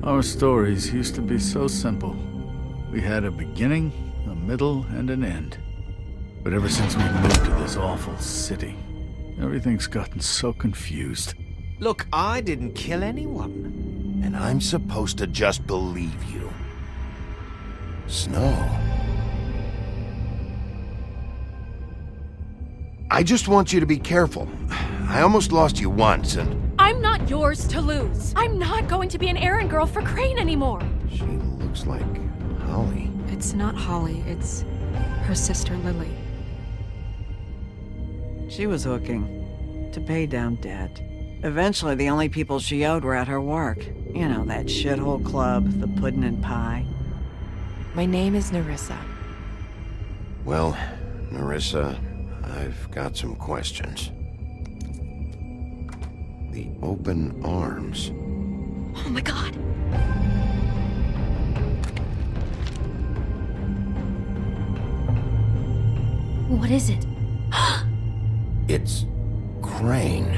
Our stories used to be so simple. We had a beginning, a middle, and an end. But ever since we moved to this awful city, everything's gotten so confused. Look, I didn't kill anyone. And I'm supposed to just believe you. Snow. I just want you to be careful. I almost lost you once, and... I'm not yours to lose. I'm not going to be an errand girl for Crane anymore. She looks like Holly. It's not Holly, it's her sister Lily. She was hooking to pay down debt. Eventually, the only people she owed were at her work. You know, that shithole club, the puddin' and pie. My name is Nerissa. Well, Nerissa, I've got some questions. The open arms. Oh my god. What is it? It's Crane.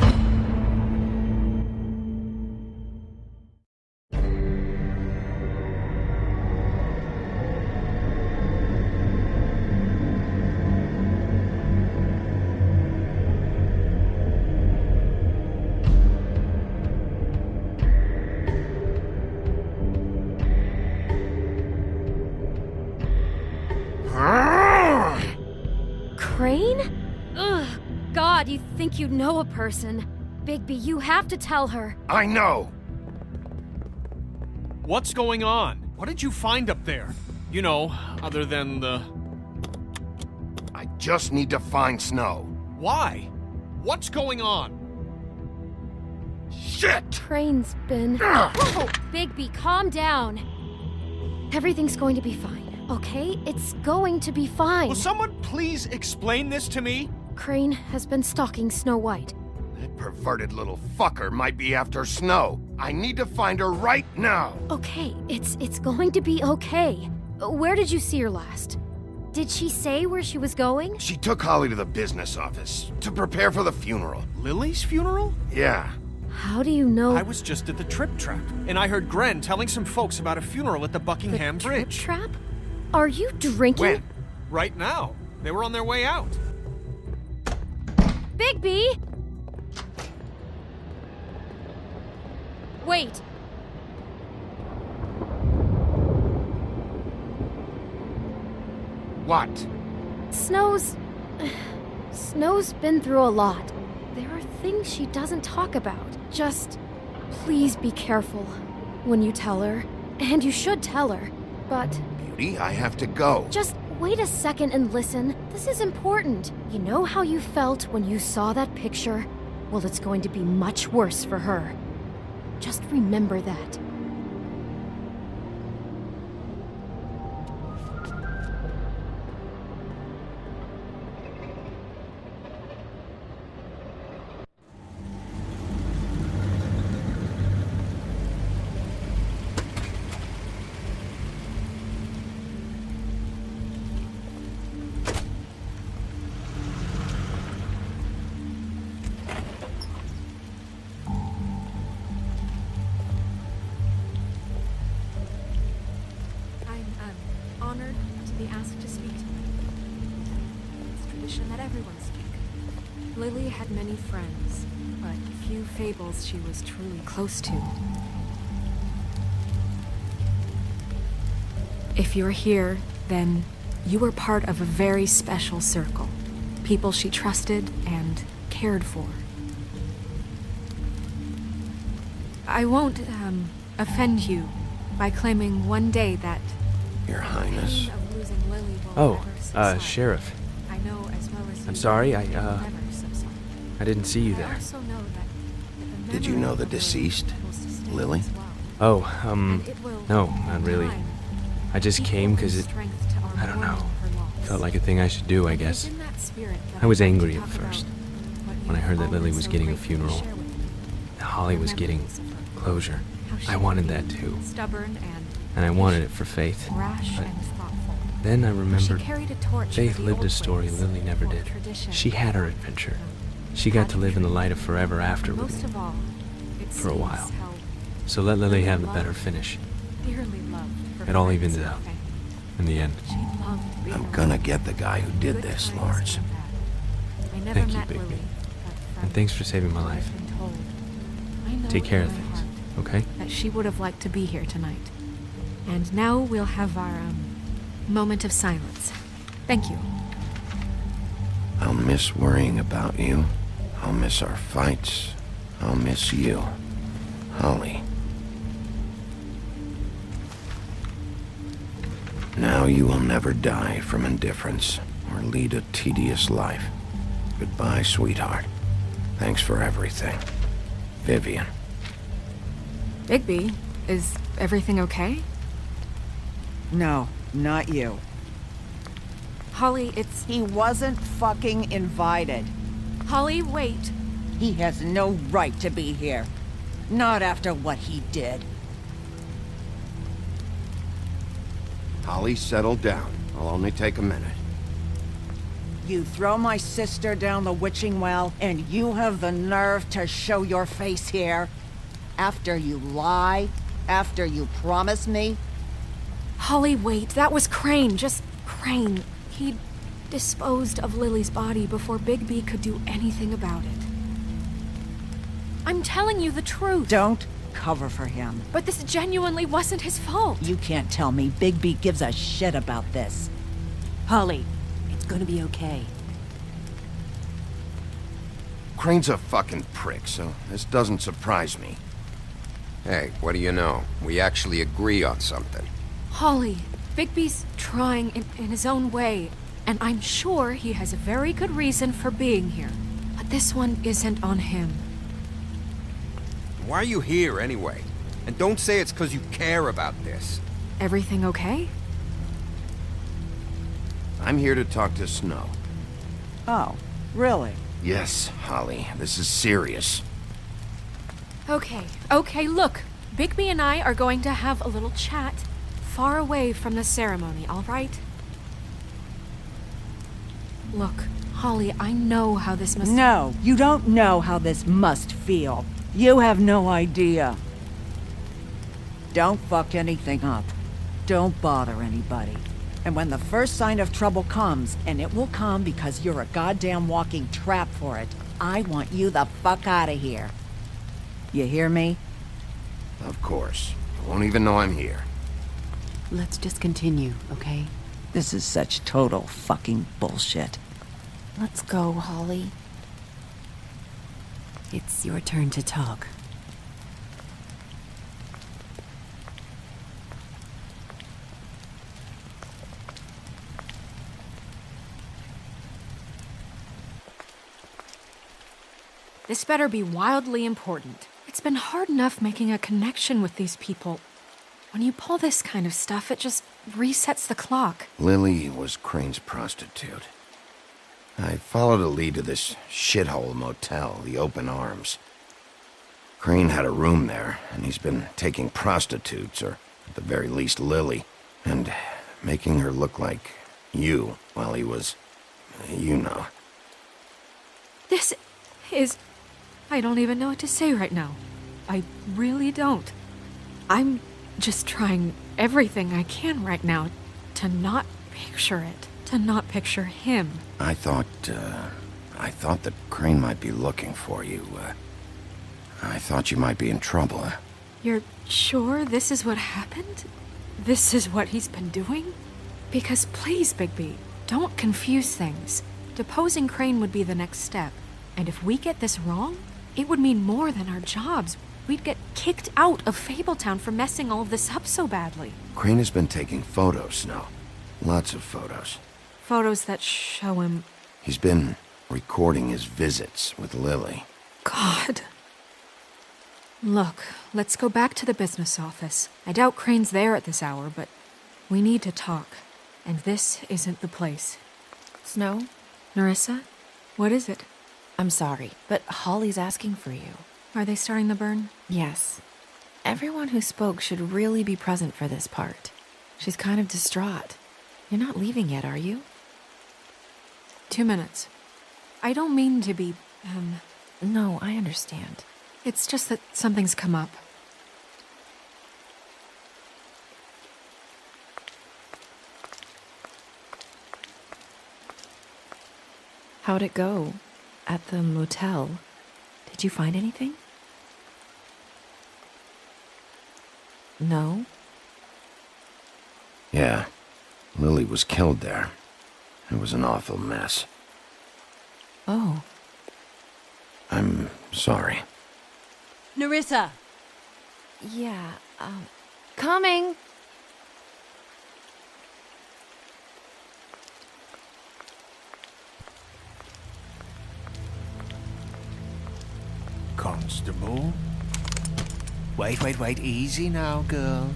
Crane? Ugh. God, you think you know a person. Bigby, you have to tell her. I know! What's going on? What did you find up there? You know, other than the... I just need to find Snow. Why? What's going on? Shit! Crane's been... Whoa! Bigby, calm down. Everything's going to be fine, okay? It's going to be fine. Will someone please explain this to me? Crane has been stalking Snow White. That perverted little fucker might be after Snow. I need to find her right now. Okay, it's going to be okay. Where did you see her last? Did she say where she was going? She took Holly to the business office to prepare for the funeral. Lily's funeral? Yeah. How do you know? I was just at the Trip Trap, and I heard Gren telling some folks about a funeral at the Buckingham the Bridge. Trip Trap? Are you drinking? When? Right now. They were on their way out. Bigby! Wait. What? Snow's been through a lot. There are things she doesn't talk about. Just please be careful when you tell her. And you should tell her. But Beauty, I have to go. just wait a second and listen. This is important. You know how you felt when you saw that picture? Well, it's going to be much worse for her. Just remember that. Honored to be asked to speak to you. It's tradition that everyone speak. Lily had many friends, but few fables she was truly close to. If you're here, then you were part of a very special circle. People she trusted and cared for. I won't, offend you by claiming one day that Your Highness. Oh, Sheriff. I'm sorry, I didn't see you there. Did you know the deceased, Lily? Oh, no, not really. I just came because I don't know, felt like a thing I should do, I guess. I was angry at first, when I heard that Lily was getting a funeral, that Holly was getting closure. I wanted that too, and I wanted it for Faith. But then I remembered Faith lived a story Lily never did. She had her adventure. She got to live in the light of forever after with me. For a while. So let Lily have the better finish. Dearly loved her It all friends evens and out. family. In the end. She loved being I'm gonna around get the guy who did good this, times Lawrence. and bad. I never Thank you, met Bigby. Lily, but And thanks for saving my life. I've been told. I know Take care in of my things, heart okay? that she would have liked to be here tonight. And now we'll have our moment of silence. Thank you. I'll miss worrying about you. I'll miss our fights. I'll miss you. Holly. Now you will never die from indifference or lead a tedious life. Goodbye, sweetheart. Thanks for everything. Vivian. Bigby, is everything okay? No, not you. Holly, it's... He wasn't fucking invited. Holly, wait. He has no right to be here. Not after what he did. Holly, settle down. I'll only take a minute. You throw my sister down the witching well, and you have the nerve to show your face here? After you lie? After you promise me? Holly, wait. That was Crane. Just Crane. He disposed of Lily's body before Bigby could do anything about it. I'm telling you the truth. Don't cover for him. But this genuinely wasn't his fault. You can't tell me Bigby gives a shit about this. Holly, it's gonna be okay. Crane's a fucking prick, so this doesn't surprise me. Hey, what do you know? We actually agree on something. Holly, Bigby's trying in his own way, and I'm sure he has a very good reason for being here. But this one isn't on him. Why are you here, anyway? And don't say it's because you care about this. Everything okay? I'm here to talk to Snow. Oh, really? Yes, Holly, this is serious. Okay, look. Bigby and I are going to have a little chat far away from the ceremony, all right? Look, Holly, I know how this must... No, you don't know how this must feel. You have no idea. Don't fuck anything up. Don't bother anybody. And when the first sign of trouble comes, and it will come because you're a goddamn walking trap for it, I want you the fuck out of here. You hear me? Of course. You won't even know I'm here. Let's just continue, okay? This is such total fucking bullshit. Let's go, Holly. It's your turn to talk. This better be wildly important. It's been hard enough making a connection with these people. When you pull this kind of stuff, it just resets the clock. Lily was Crane's prostitute. I followed a lead to this shithole motel, the Open Arms. Crane had a room there, and he's been taking prostitutes, or at the very least Lily, and making her look like you while he was, you know. This is... I don't even know what to say right now. I really don't. I'm just trying everything I can right now to not picture it, to not picture him. I thought that Crane might be looking for you. I thought you might be in trouble. You're sure this is what happened? This is what he's been doing? Because please, Bigby, don't confuse things. Deposing Crane would be the next step. And if we get this wrong, it would mean more than our jobs. We'd get kicked out of Fabletown for messing all of this up so badly. Crane has been taking photos, Snow. Lots of photos. Photos that show him... He's been recording his visits with Lily. God. Look, let's go back to the business office. I doubt Crane's there at this hour, but we need to talk. And this isn't the place. Snow? Narissa? What is it? I'm sorry, but Holly's asking for you. Are they starting the burn? Yes. Everyone who spoke should really be present for this part. She's kind of distraught. You're not leaving yet, are you? 2 minutes. I don't mean to be, No, I understand. It's just that something's come up. How'd it go? At the motel? Did you find anything? No? Yeah, Lily was killed there. It was an awful mess. Oh. I'm sorry. Nerissa! Yeah, Coming! Constable? Wait, easy now, girl.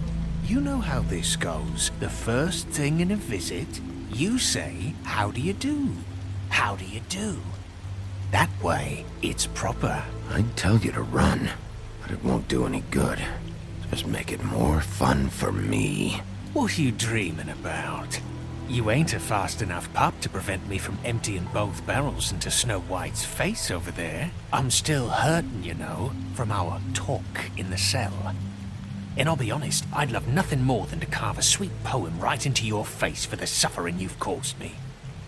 You know how this goes. The first thing in a visit, you say, how do you do? How do you do? That way, it's proper. I'd tell you to run, but it won't do any good. Just make it more fun for me. What are you dreaming about? You ain't a fast enough pup to prevent me from emptying both barrels into Snow White's face over there. I'm still hurting, you know, from our talk in the cell. And I'll be honest, I'd love nothing more than to carve a sweet poem right into your face for the suffering you've caused me.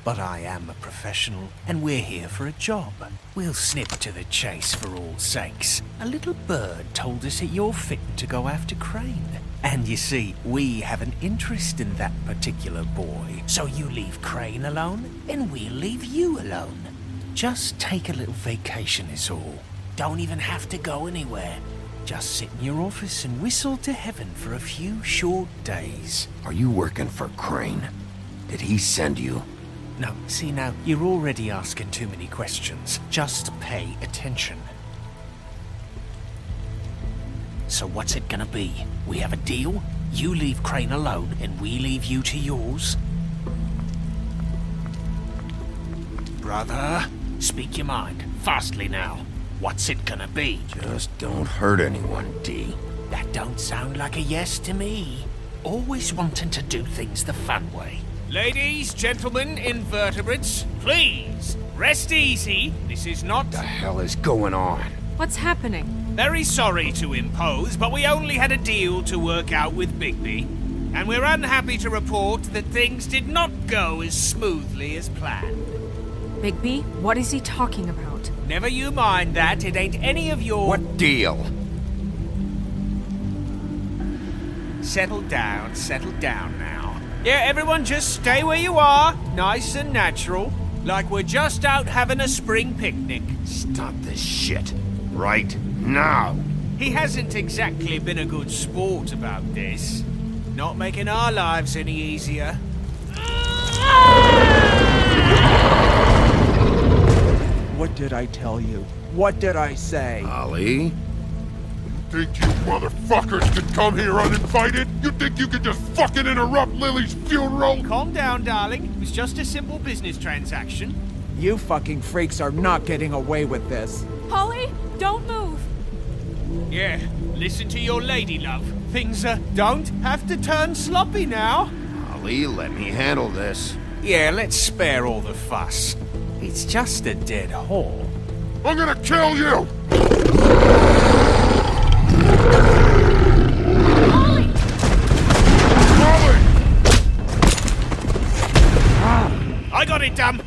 But I am a professional, and we're here for a job. We'll snip to the chase for all sakes. A little bird told us that you're fitting to go after Crane. And you see, we have an interest in that particular boy. So you leave Crane alone, and we'll leave you alone. Just take a little vacation is all. Don't even have to go anywhere. Just sit in your office and whistle to heaven for a few short days. Are you working for Crane? Did he send you? No, see now, you're already asking too many questions. Just pay attention. So what's it gonna be? We have a deal? You leave Crane alone, and we leave you to yours? Brother, speak your mind, fastly now. What's it gonna be? Just don't hurt anyone, D. That don't sound like a yes to me. Always wanting to do things the fun way. Ladies, gentlemen, invertebrates, please, rest easy. This is not... What the hell is going on? What's happening? Very sorry to impose, but we only had a deal to work out with Bigby. And we're unhappy to report that things did not go as smoothly as planned. Bigby, what is he talking about? Never you mind that, it ain't any of your... What deal? Settle down now. Yeah, everyone just stay where you are, nice and natural, like we're just out having a spring picnic. Stop this shit. Right now. He hasn't exactly been a good sport about this. Not making our lives any easier. What did I tell you? What did I say? Ollie? Think you motherfuckers could come here uninvited? You think you could just fucking interrupt Lily's funeral? Calm down, darling. It was just a simple business transaction. You fucking freaks are not getting away with this. Polly, don't move! Yeah, listen to your lady, love. Things don't have to turn sloppy now. Ollie, let me handle this. Yeah, let's spare all the fuss. It's just a dead hole. I'm gonna kill you! I got it, damn!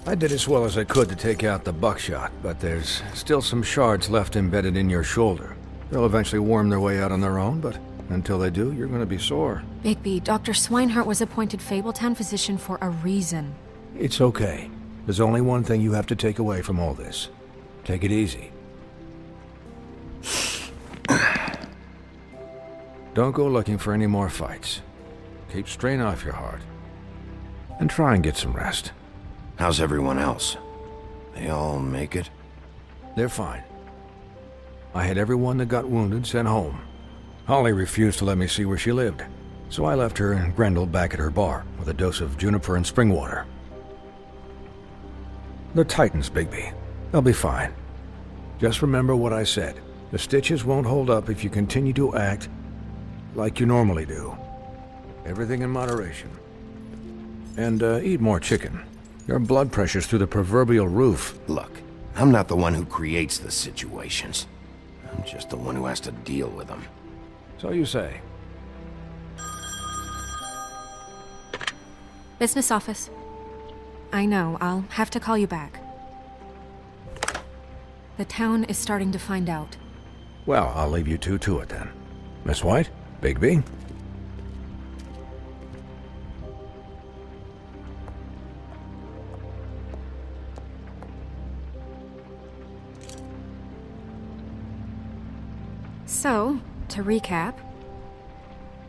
I did as well as I could to take out the buckshot, but there's still some shards left embedded in your shoulder. They'll eventually worm their way out on their own, but until they do, you're gonna be sore. Bigby, Dr. Swinehart was appointed Fabletown physician for a reason. It's okay. There's only one thing you have to take away from all this. Take it easy. Don't go looking for any more fights. Keep strain off your heart. And try and get some rest. How's everyone else? They all make it? They're fine. I had everyone that got wounded sent home. Holly refused to let me see where she lived, so I left her and Grendel back at her bar with a dose of juniper and spring water. They're Titans, Bigby. They'll be fine. Just remember what I said. The stitches won't hold up if you continue to act like you normally do. Everything in moderation. And eat more chicken. Your blood pressure's through the proverbial roof. Look, I'm not the one who creates the situations. I'm just the one who has to deal with them. So you say. Business office. I know, I'll have to call you back. The town is starting to find out. Well, I'll leave you two to it then. Miss White, Bigby. So, to recap...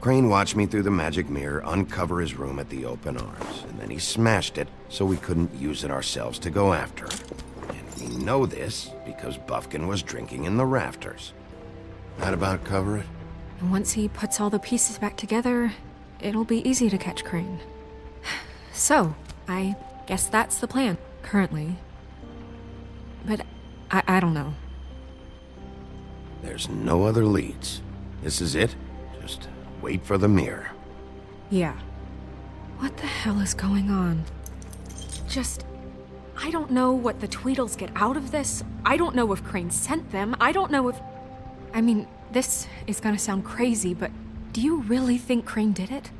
Crane watched me through the magic mirror uncover his room at the open arms, and then he smashed it so we couldn't use it ourselves to go after him. And we know this because Buffkin was drinking in the rafters. That about cover it? And once he puts all the pieces back together, it'll be easy to catch Crane. So, I guess that's the plan, currently. But I don't know. There's no other leads. This is it. Just wait for the mirror. Yeah. What the hell is going on? I don't know what the Tweedles get out of this. I don't know if Crane sent them. I don't know if... I mean, this is gonna sound crazy, but do you really think Crane did it?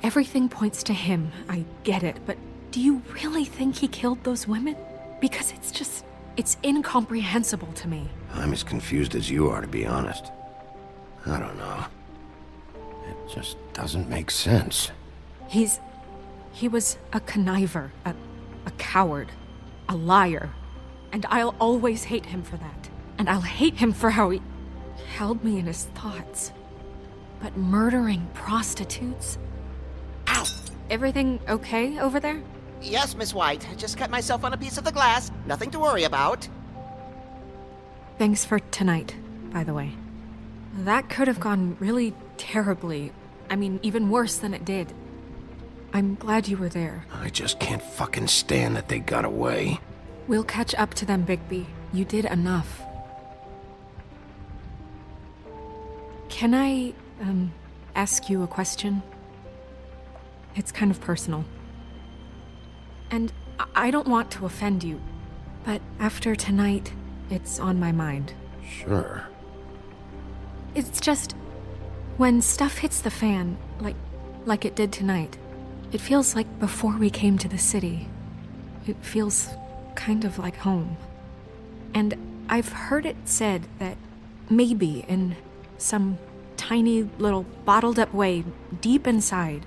Everything points to him, I get it, but do you really think he killed those women? Because it's incomprehensible to me. I'm as confused as you are, to be honest. I don't know. It just doesn't make sense. He was a conniver, a coward, a liar. And I'll always hate him for that. And I'll hate him for how he held me in his thoughts. But murdering prostitutes? Ow! Everything okay over there? Yes, Miss White. I just cut myself on a piece of the glass. Nothing to worry about. Thanks for tonight, by the way. That could have gone really terribly. I mean, even worse than it did. I'm glad you were there. I just can't fucking stand that they got away. We'll catch up to them, Bigby. You did enough. Can I, ask you a question? It's kind of personal. And I don't want to offend you, but after tonight, it's on my mind. Sure. It's just, when stuff hits the fan, like it did tonight, it feels like before we came to the city. It feels kind of like home. And I've heard it said that maybe in some tiny little bottled up way deep inside,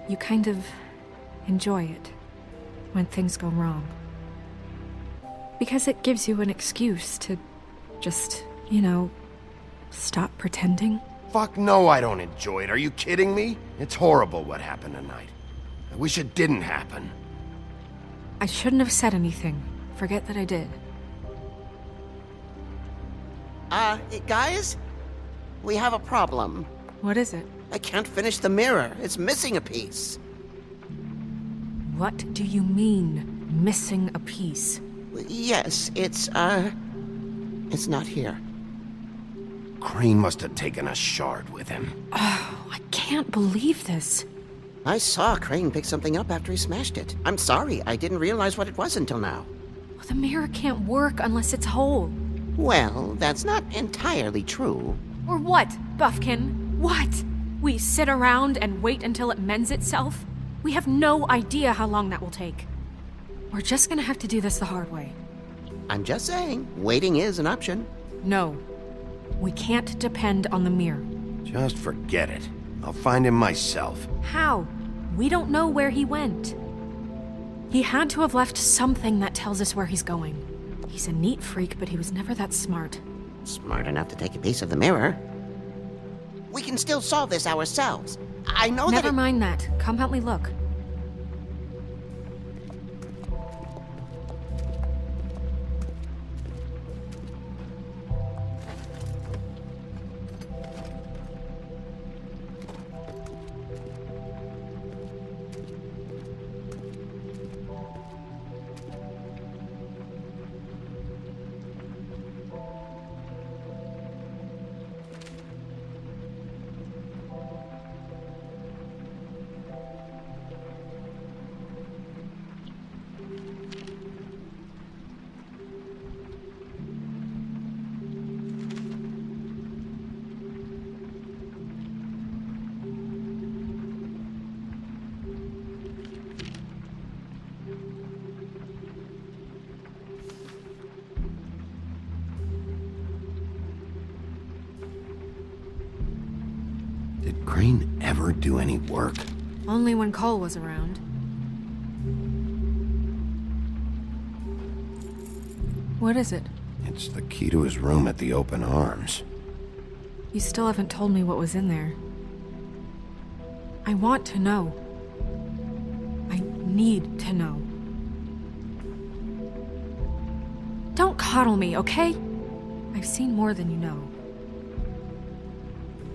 you kind of enjoy it when things go wrong. Because it gives you an excuse to just, stop pretending. Fuck no, I don't enjoy it. Are you kidding me? It's horrible what happened tonight. I wish it didn't happen. I shouldn't have said anything. Forget that I did. Guys? We have a problem. What is it? I can't finish the mirror. It's missing a piece. What do you mean, missing a piece? Yes, it's not here. Crane must have taken a shard with him. Oh, I can't believe this. I saw Crane pick something up after he smashed it. I'm sorry, I didn't realize what it was until now. Well, the mirror can't work unless it's whole. Well, that's not entirely true. Or what, Buffkin? What? We sit around and wait until it mends itself? We have no idea how long that will take. We're just gonna have to do this the hard way. I'm just saying, waiting is an option. No. We can't depend on the mirror. Just forget it. I'll find him myself. How? We don't know where he went. He had to have left something that tells us where he's going. He's a neat freak, but he was never that smart. Smart enough to take a piece of the mirror. We can still solve this ourselves. I know that Never mind that. Come help me look. Did Crane ever do any work? Only when Cole was around. What is it? It's the key to his room at the Open Arms. You still haven't told me what was in there. I want to know. I need to know. Don't coddle me, okay? I've seen more than you know.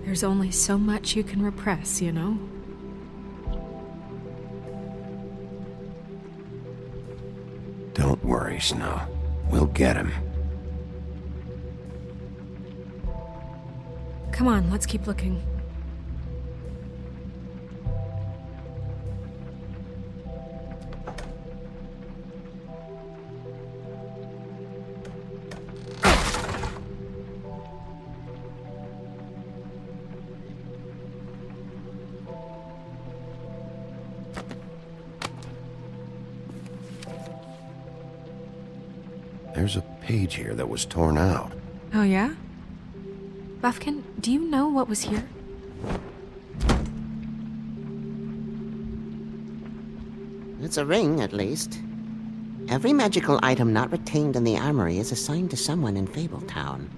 There's only so much you can repress, you know? Don't worry, Snow. We'll get him. Come on, let's keep looking. There's a page here that was torn out. Oh, yeah? Buffkin, do you know what was here? It's a ring, at least. Every magical item not retained in the armory is assigned to someone in Fabletown.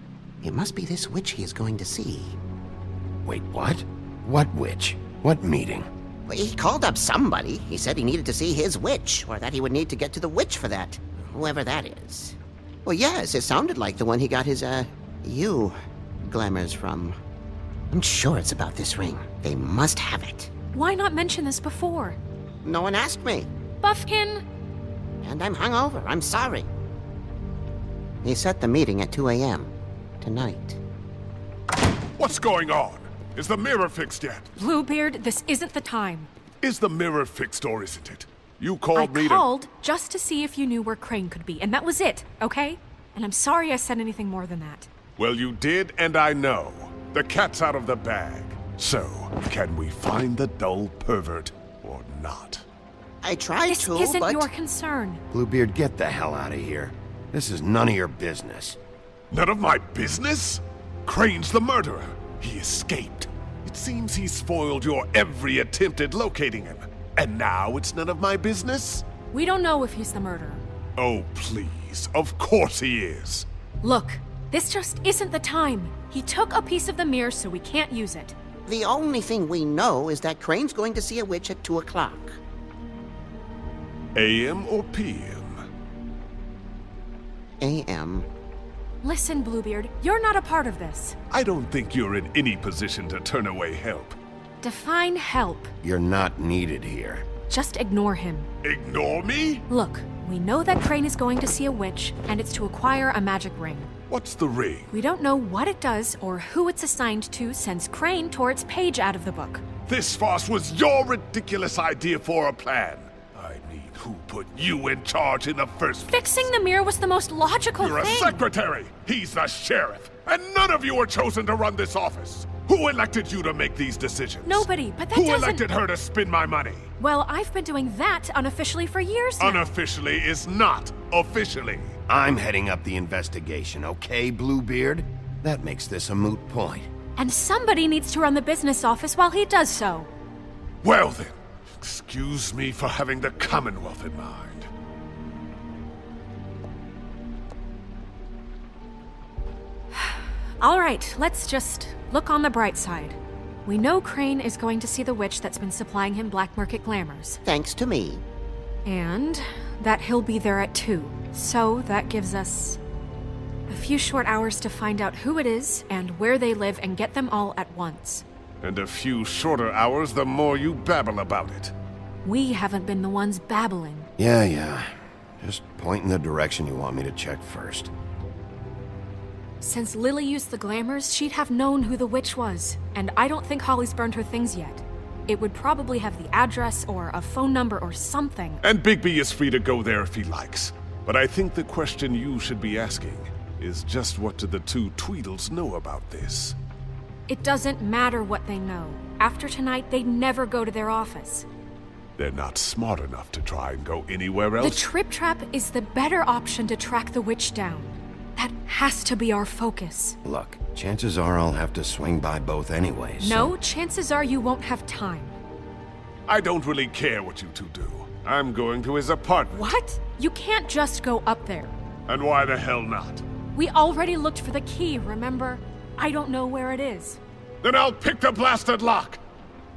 It must be this witch he is going to see. Wait, what? What witch? What meeting? Well, he called up somebody. He said he needed to see his witch, or that he would need to get to the witch for that. Whoever that is. Well, yes, it sounded like the one he got his, glamours from. I'm sure it's about this ring. They must have it. Why not mention this before? No one asked me. Buffkin! And I'm hungover. I'm sorry. He set the meeting at 2 a.m. tonight. What's going on? Is the mirror fixed yet? Bluebeard, this isn't the time. Is the mirror fixed or isn't it? You called me I called just to see if you knew where Crane could be, and that was it, okay? And I'm sorry I said anything more than that. Well, you did, and I know. The cat's out of the bag. So, can we find the dull pervert or not? I tried This to, isn't but... your concern. Bluebeard, get the hell out of here. This is none of your business. None of my business? Crane's the murderer. He escaped. It seems he spoiled your every attempt at locating him. And now it's none of my business? We don't know if he's the murderer. Oh, please. Of course he is. Look, this just isn't the time. He took a piece of the mirror, so we can't use it. The only thing we know is that Crane's going to see a witch at 2 o'clock. AM or PM? AM. Listen, Bluebeard, you're not a part of this. I don't think you're in any position to turn away help. Define help. You're not needed here. Just ignore him. Ignore me? Look, we know that Crane is going to see a witch, and it's to acquire a magic ring. What's the ring? We don't know what it does or who it's assigned to since Crane tore its page out of the book. This farce was your ridiculous idea for a plan. I mean, who put you in charge in the first place? Fixing the mirror was the most logical You're thing. a secretary. He's the sheriff. And none of you were chosen to run this office. Who elected you to make these decisions? Nobody, but that Who doesn't... elected her to spend my money? Well, I've been doing that unofficially for years now. Unofficially is not officially. I'm heading up the investigation, okay, Bluebeard? That makes this a moot point. And somebody needs to run the business office while he does so. Well then, excuse me for having the Commonwealth in mind. All right, let's just look on the bright side. We know Crane is going to see the witch that's been supplying him black market glamours. Thanks to me. And that he'll be there at 2. So that gives us a few short hours to find out who it is and where they live and get them all at once. And a few shorter hours the more you babble about it. We haven't been the ones babbling. Yeah. Just point in the direction you want me to check first. Since Lily used the glamours, she'd have known who the witch was. And I don't think Holly's burned her things yet. It would probably have the address or a phone number or something. And Bigby is free to go there if he likes. But I think the question you should be asking is just what do the two Tweedles know about this? It doesn't matter what they know. After tonight, they'd never go to their office. They're not smart enough to try and go anywhere else. The Trip Trap is the better option to track the witch down. That has to be our focus. Look, chances are I'll have to swing by both anyways. No, chances are you won't have time. I don't really care what you two do. I'm going to his apartment. What? You can't just go up there. And why the hell not? We already looked for the key, remember? I don't know where it is. Then I'll pick the blasted lock!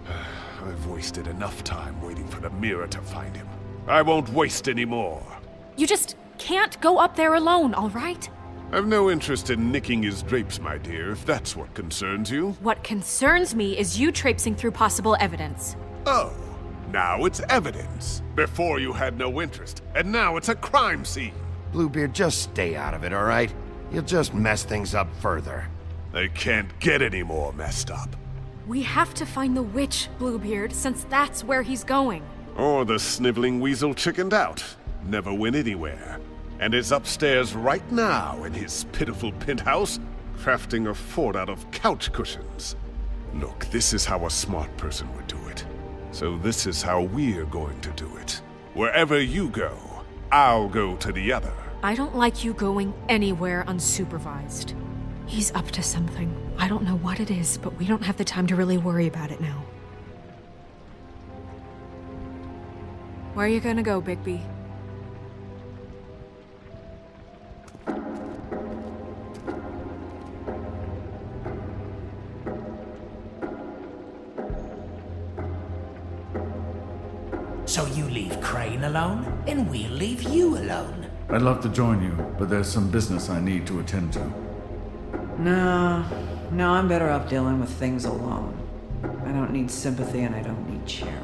I've wasted enough time waiting for the mirror to find him. I won't waste any more. You just can't go up there alone, all right? I've no interest in nicking his drapes, my dear, if that's what concerns you. What concerns me is you traipsing through possible evidence. Oh, now it's evidence. Before you had no interest, and now it's a crime scene. Bluebeard, just stay out of it, all right? You'll just mess things up further. They can't get any more messed up. We have to find the witch, Bluebeard, since that's where he's going. Or the sniveling weasel chickened out. Never went anywhere. And is upstairs right now in his pitiful penthouse, crafting a fort out of couch cushions. Look, this is how a smart person would do it. So this is how we're going to do it. Wherever you go, I'll go to the other. I don't like you going anywhere unsupervised. He's up to something. I don't know what it is, but we don't have the time to really worry about it now. Where are you gonna go, Bigby? So you leave Crane alone, and we'll leave you alone. I'd love to join you, but there's some business I need to attend to. No, I'm better off dealing with things alone. I don't need sympathy and I don't need charity.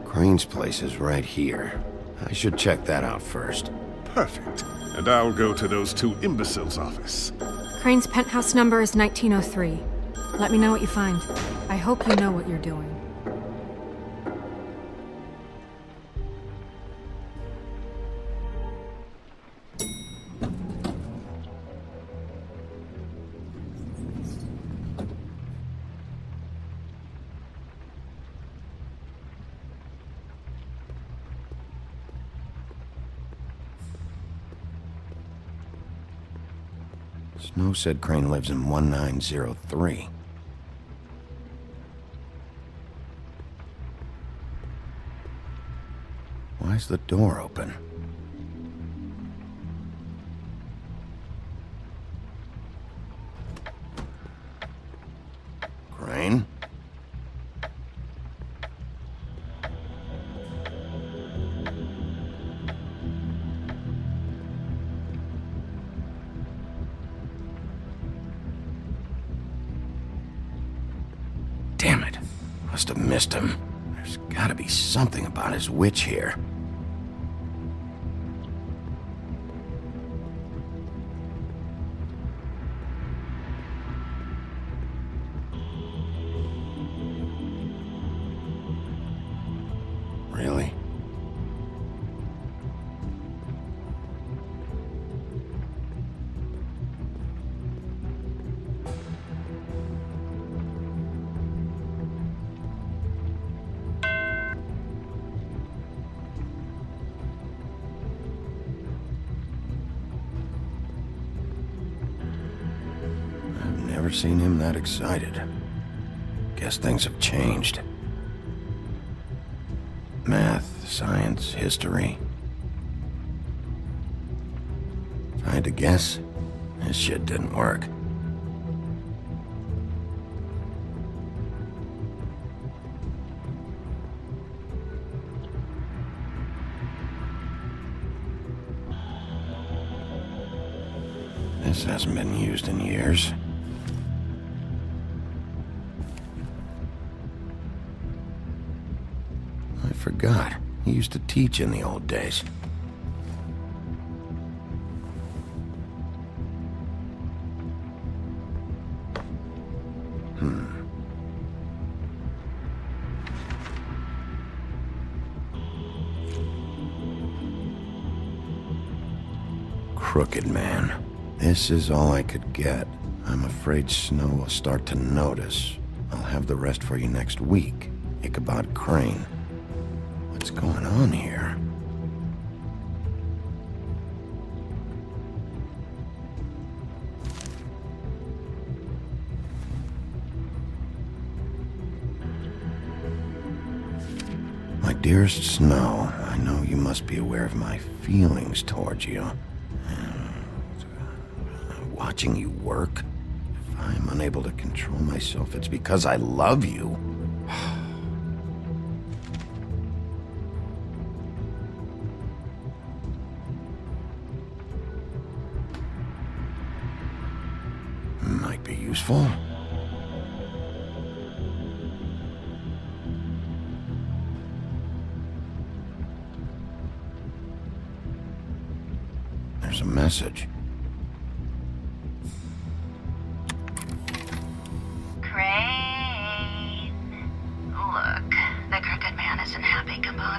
Crane's place is right here. I should check that out first. Perfect. And I'll go to those two imbeciles' office. Crane's penthouse number is 1903. Let me know what you find. I hope you know what you're doing. Snow said Crane lives in 1903. Why's the door open? Crane? Damn it. Must have missed him. There's gotta be something about his witch here. Really? never seen him that excited. Guess things have changed. Math, science, history. If I had to guess, this shit didn't work. This hasn't been used in years. I forgot. He used to teach in the old days. Crooked man. This is all I could get. I'm afraid Snow will start to notice. I'll have the rest for you next week. Ichabod Crane. What's going on here? My dearest Snow, I know you must be aware of my feelings towards you. Watching you work, if I'm unable to control myself, it's because I love you. Might be useful. There's a message.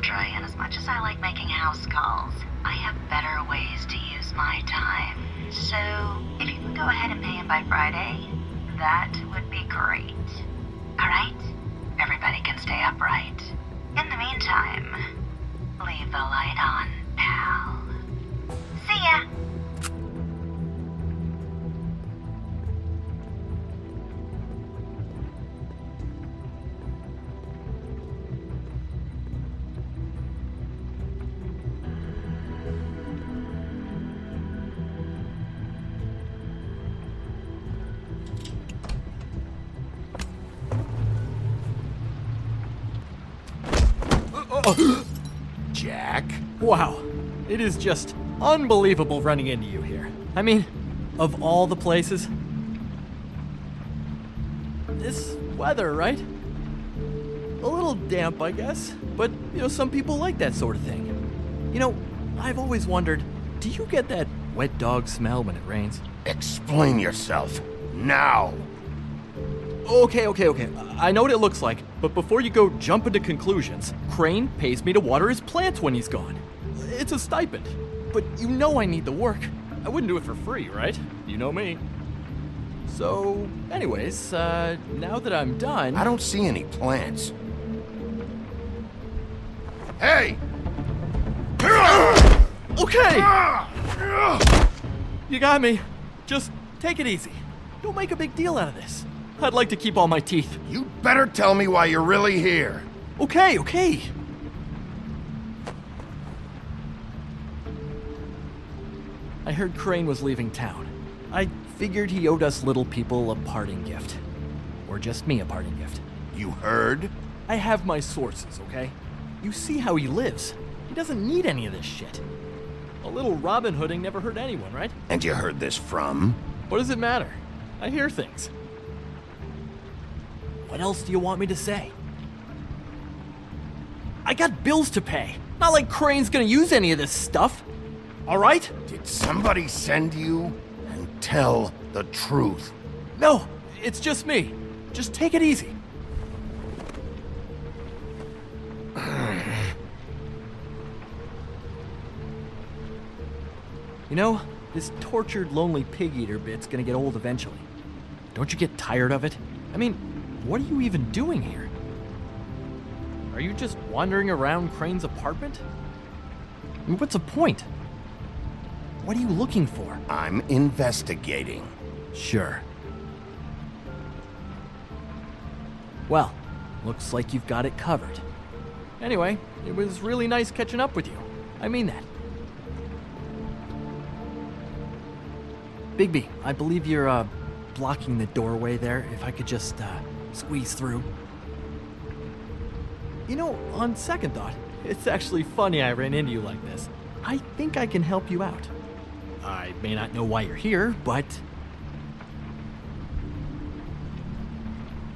And as much as I like making house calls, I have better ways to use my time. So, if you can go ahead and pay him by Friday, that would be great. Alright? Everybody can stay upright. In the meantime, leave the light on, pal. See ya! Jack? Wow, it is just unbelievable running into you here. I mean, of all the places. This weather, right? A little damp, I guess, but, some people like that sort of thing. I've always wondered, do you get that wet dog smell when it rains? Explain yourself, now! Okay. I know what it looks like, but before you go jumping to conclusions, Crane pays me to water his plants when he's gone. It's a stipend, but I need the work. I wouldn't do it for free, right? You know me. So, anyways, now that I'm done... I don't see any plants. Hey! Okay! You got me. Just take it easy. Don't make a big deal out of this. I'd like to keep all my teeth. You better tell me why you're really here. Okay. I heard Crane was leaving town. I figured he owed us little people a parting gift. Or just me a parting gift. You heard? I have my sources, okay? You see how he lives. He doesn't need any of this shit. A little Robin Hooding never hurt anyone, right? And you heard this from? What does it matter? I hear things. What else do you want me to say? I got bills to pay. Not like Crane's gonna use any of this stuff. All right? Did somebody send you? And tell the truth. No, it's just me. Just take it easy. This tortured, lonely pig-eater bit's gonna get old eventually. Don't you get tired of it? I mean, what are you even doing here? Are you just wandering around Crane's apartment? I mean, what's the point? What are you looking for? I'm investigating. Sure. Well, looks like you've got it covered. Anyway, it was really nice catching up with you. I mean that. Bigby, I believe you're, blocking the doorway there. If I could just, squeeze through. You know, on second thought, it's actually funny I ran into you like this. I think I can help you out. I may not know why you're here, but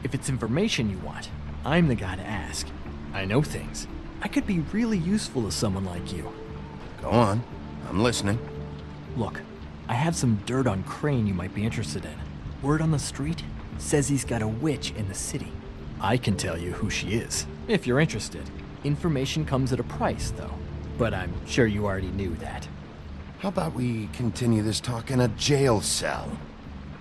if it's information you want, I'm the guy to ask. I know things. I could be really useful to someone like you. Go on. I'm listening. Look, I have some dirt on Crane you might be interested in. Word on the street says he's got a witch in the city. I can tell you who she is, if you're interested. Information comes at a price, though. But I'm sure you already knew that. How about we continue this talk in a jail cell?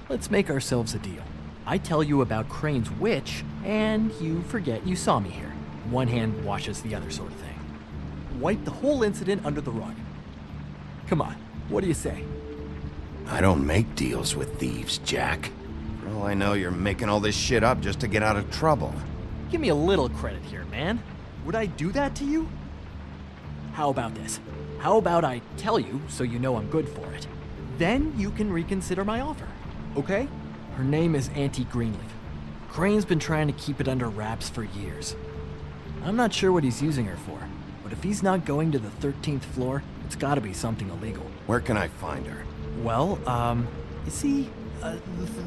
Let's make ourselves a deal. I tell you about Crane's witch, and you forget you saw me here. One hand washes the other sort of thing. Wipe the whole incident under the rug. Come on, what do you say? I don't make deals with thieves, Jack. For all I know, you're making all this shit up just to get out of trouble. Give me a little credit here, man. Would I do that to you? How about this? How about I tell you so you know I'm good for it? Then you can reconsider my offer, okay? Her name is Auntie Greenleaf. Crane's been trying to keep it under wraps for years. I'm not sure what he's using her for, but if he's not going to the 13th floor, it's gotta be something illegal. Where can I find her? Well, you see,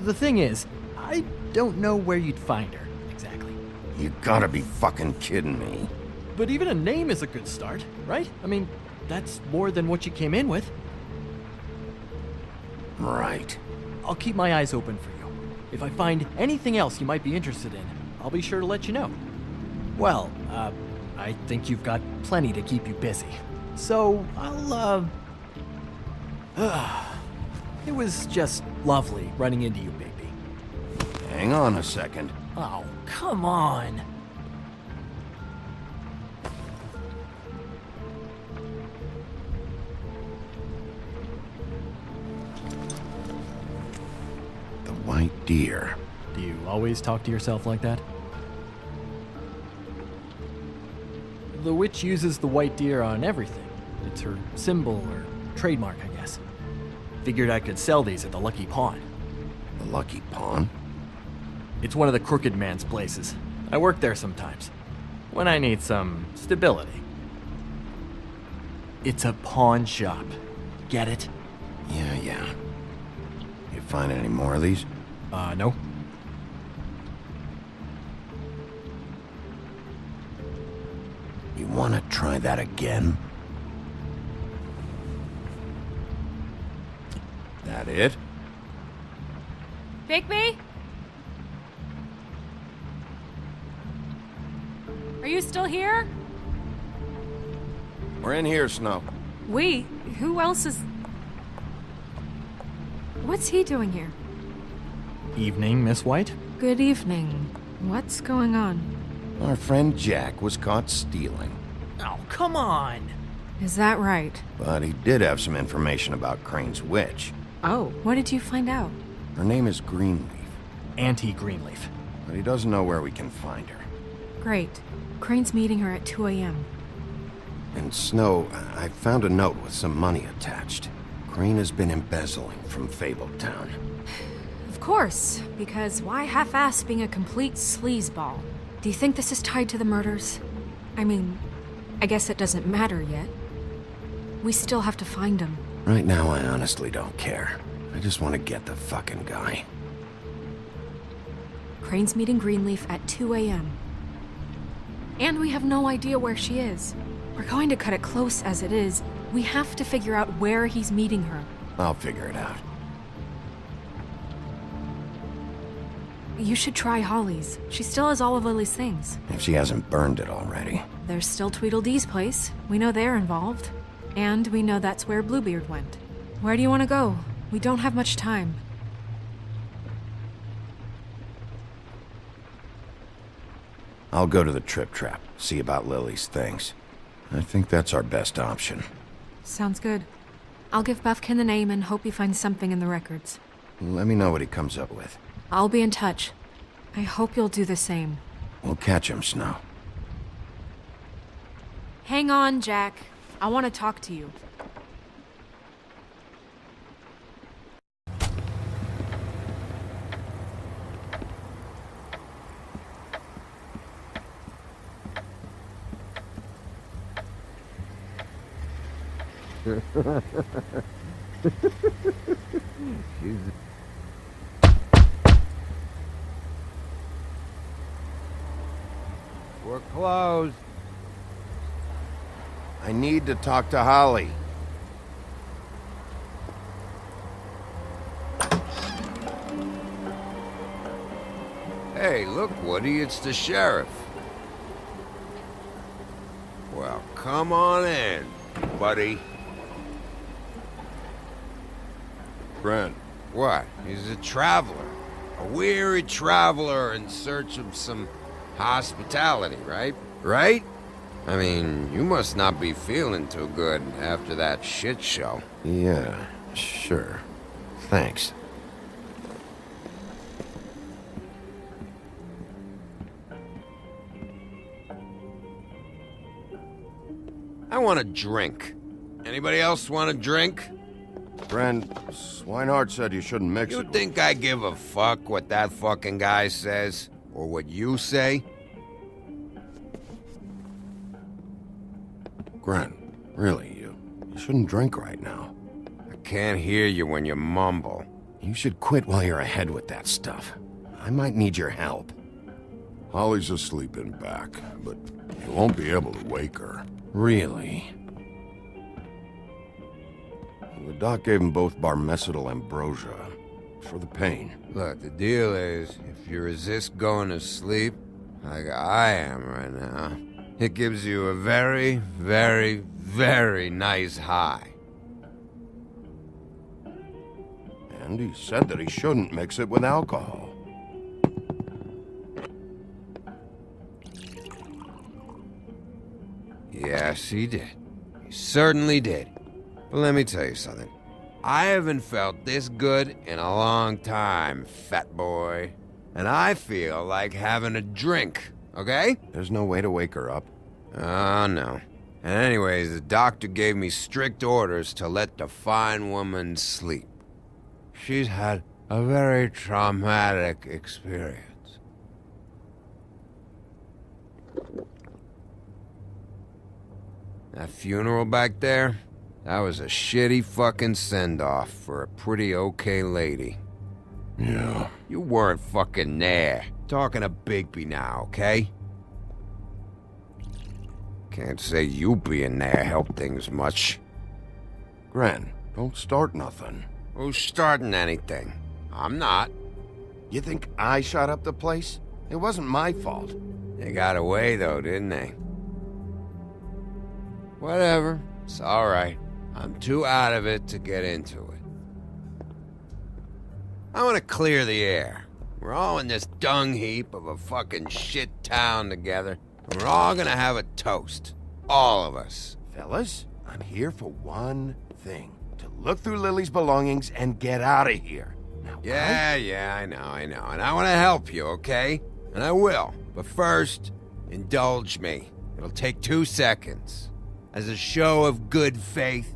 the thing is, I don't know where you'd find her, exactly. You gotta be fucking kidding me. But even a name is a good start, right? I mean, that's more than what you came in with. Right. I'll keep my eyes open for you. If I find anything else you might be interested in, I'll be sure to let you know. Well, I think you've got plenty to keep you busy. So, it was just lovely running into you, Bigby. Hang on a second. Oh, come on. The white deer. Do you always talk to yourself like that? The witch uses the white deer on everything. It's her symbol or trademark, I guess. Figured I could sell these at the Lucky Pawn. The Lucky Pawn? It's one of the crooked man's places. I work there sometimes, when I need some stability. It's a pawn shop. Get it? Yeah. You find any more of these? No. You wanna try that again? That it? Bigby? Are you still here? We're in here, Snow. We? Who else is... What's he doing here? Evening, Miss White. Good evening. What's going on? Our friend Jack was caught stealing. Oh, come on! Is that right? But he did have some information about Crane's witch. Oh, what did you find out? Her name is Greenleaf. Auntie Greenleaf. But he doesn't know where we can find her. Great. Crane's meeting her at 2 a.m. And Snow, I found a note with some money attached. Crane has been embezzling from Fabletown. Of course, because why half-ass being a complete sleazeball? Do you think this is tied to the murders? I mean, I guess it doesn't matter yet. We still have to find him. Right now, I honestly don't care. I just want to get the fucking guy. Crane's meeting Greenleaf at 2 a.m. And we have no idea where she is. We're going to cut it close as it is. We have to figure out where he's meeting her. I'll figure it out. You should try Holly's. She still has all of Lily's things. If she hasn't burned it already. There's still Tweedledee's place. We know they're involved. And we know that's where Bluebeard went. Where do you want to go? We don't have much time. I'll go to the Trip Trap, see about Lily's things. I think that's our best option. Sounds good. I'll give Buffkin the name and hope he finds something in the records. Let me know what he comes up with. I'll be in touch. I hope you'll do the same. We'll catch him, Snow. Hang on, Jack. I want to talk to you. We're closed. I need to talk to Holly. Hey, look, Woody, it's the sheriff. Well, come on in, buddy. Brent. What? He's a traveler. A weary traveler in search of some hospitality, right? Right? I mean, you must not be feeling too good after that shit show. Yeah, sure. Thanks. I want a drink. Anybody else want a drink? Friend, Swinehart said you shouldn't mix it. You think I give a fuck what that fucking guy says? Or what you say? Gren, really, you shouldn't drink right now. I can't hear you when you mumble. You should quit while you're ahead with that stuff. I might need your help. Holly's asleep in back, but you won't be able to wake her. Really? The doc gave them both barmecidal ambrosia for the pain. Look, the deal is, if you resist going to sleep, like I am right now, it gives you a very, very, very nice high. And he said that he shouldn't mix it with alcohol. Yes, he did. He certainly did. But let me tell you something. I haven't felt this good in a long time, fat boy. And I feel like having a drink, okay? There's no way to wake her up. Oh, no. And anyways, the doctor gave me strict orders to let the fine woman sleep. She's had a very traumatic experience. That funeral back there, that was a shitty fucking send-off for a pretty okay lady. Yeah. You weren't fucking there. Talking to Bigby now, okay? Can't say you being there helped things much. Gren, don't start nothing. Who's starting anything? I'm not. You think I shot up the place? It wasn't my fault. They got away though, didn't they? Whatever. It's alright. I'm too out of it to get into it. I want to clear the air. We're all in this dung heap of a fucking shit town together, and we're all gonna have a toast. All of us. Fellas, I'm here for one thing. To look through Lily's belongings and get out of here. Now, Yeah, I know. And I want to help you, okay? And I will. But first, indulge me. It'll take 2 seconds. As a show of good faith.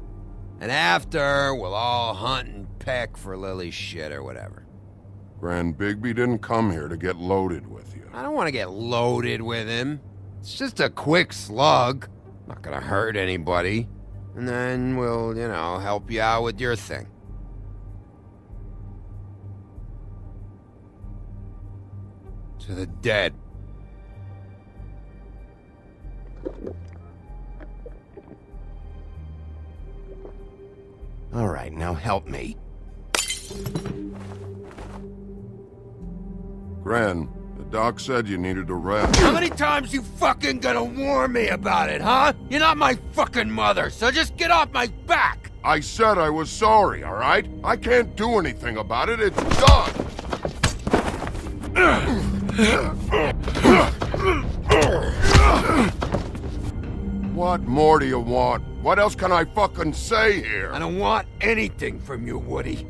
And after, we'll all hunt and peck for Lily's shit or whatever. Grand Bigby didn't come here to get loaded with you. I don't want to get loaded with him. It's just a quick slug. Not gonna hurt anybody. And then we'll, help you out with your thing. To the dead. All right, now help me. Gran, the doc said you needed a rest. How many times you fucking gonna warn me about it, huh? You're not my fucking mother, so just get off my back! I said I was sorry, all right? I can't do anything about it. It's done. What more do you want? What else can I fucking say here? I don't want anything from you, Woody.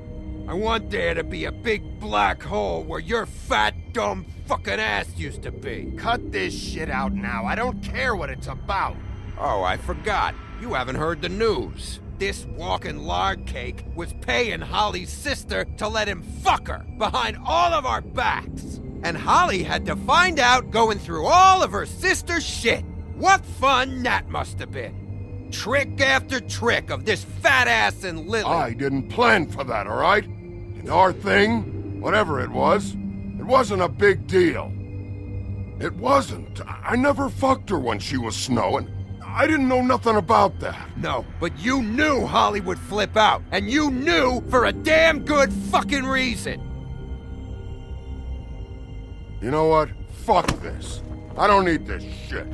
I want there to be a big black hole where your fat, dumb fucking ass used to be. Cut this shit out now. I don't care what it's about. Oh, I forgot. You haven't heard the news. This walking lard cake was paying Holly's sister to let him fuck her behind all of our backs. And Holly had to find out going through all of her sister's shit. What fun that must have been. Trick after trick of this fat ass and Lily. I didn't plan for that, all right? And our thing, whatever it wasn't a big deal. It wasn't. I never fucked her when she was snowing. I didn't know nothing about that. No, but you knew Holly would flip out. And you knew for a damn good fucking reason. You know what? Fuck this. I don't need this shit.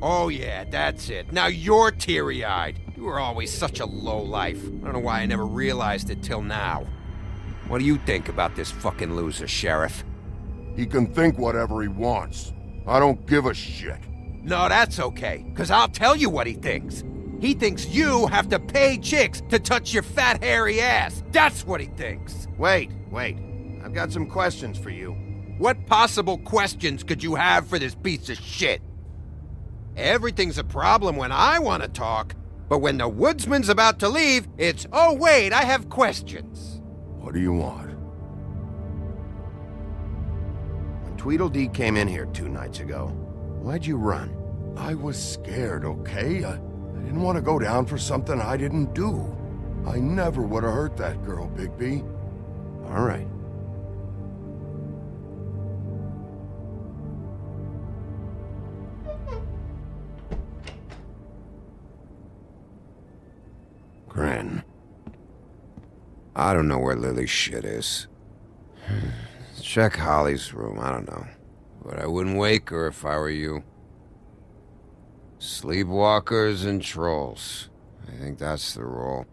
Oh yeah, that's it. Now you're teary-eyed. You were always such a lowlife. I don't know why I never realized it till now. What do you think about this fucking loser, Sheriff? He can think whatever he wants. I don't give a shit. No, that's okay, because I'll tell you what he thinks. He thinks you have to pay chicks to touch your fat, hairy ass. That's what he thinks. Wait. I've got some questions for you. What possible questions could you have for this piece of shit? Everything's a problem when I want to talk, but when the woodsman's about to leave, it's, oh wait, I have questions. What do you want? When Tweedledee came in here 2 nights ago, why'd you run? I was scared, okay? I didn't want to go down for something I didn't do. I never would have hurt that girl, Bigby. All right. Grin. I don't know where Lily's shit is. Check Holly's room, I don't know. But I wouldn't wake her if I were you. Sleepwalkers and trolls. I think that's the rule.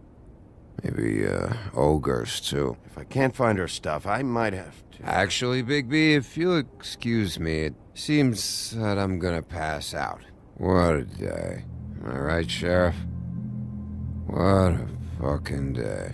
Maybe, ogres, too. If I can't find her stuff, I might have to... Actually, Bigby, if you'll excuse me, it seems that I'm gonna pass out. What a day. Am I right, Sheriff? What a fucking day.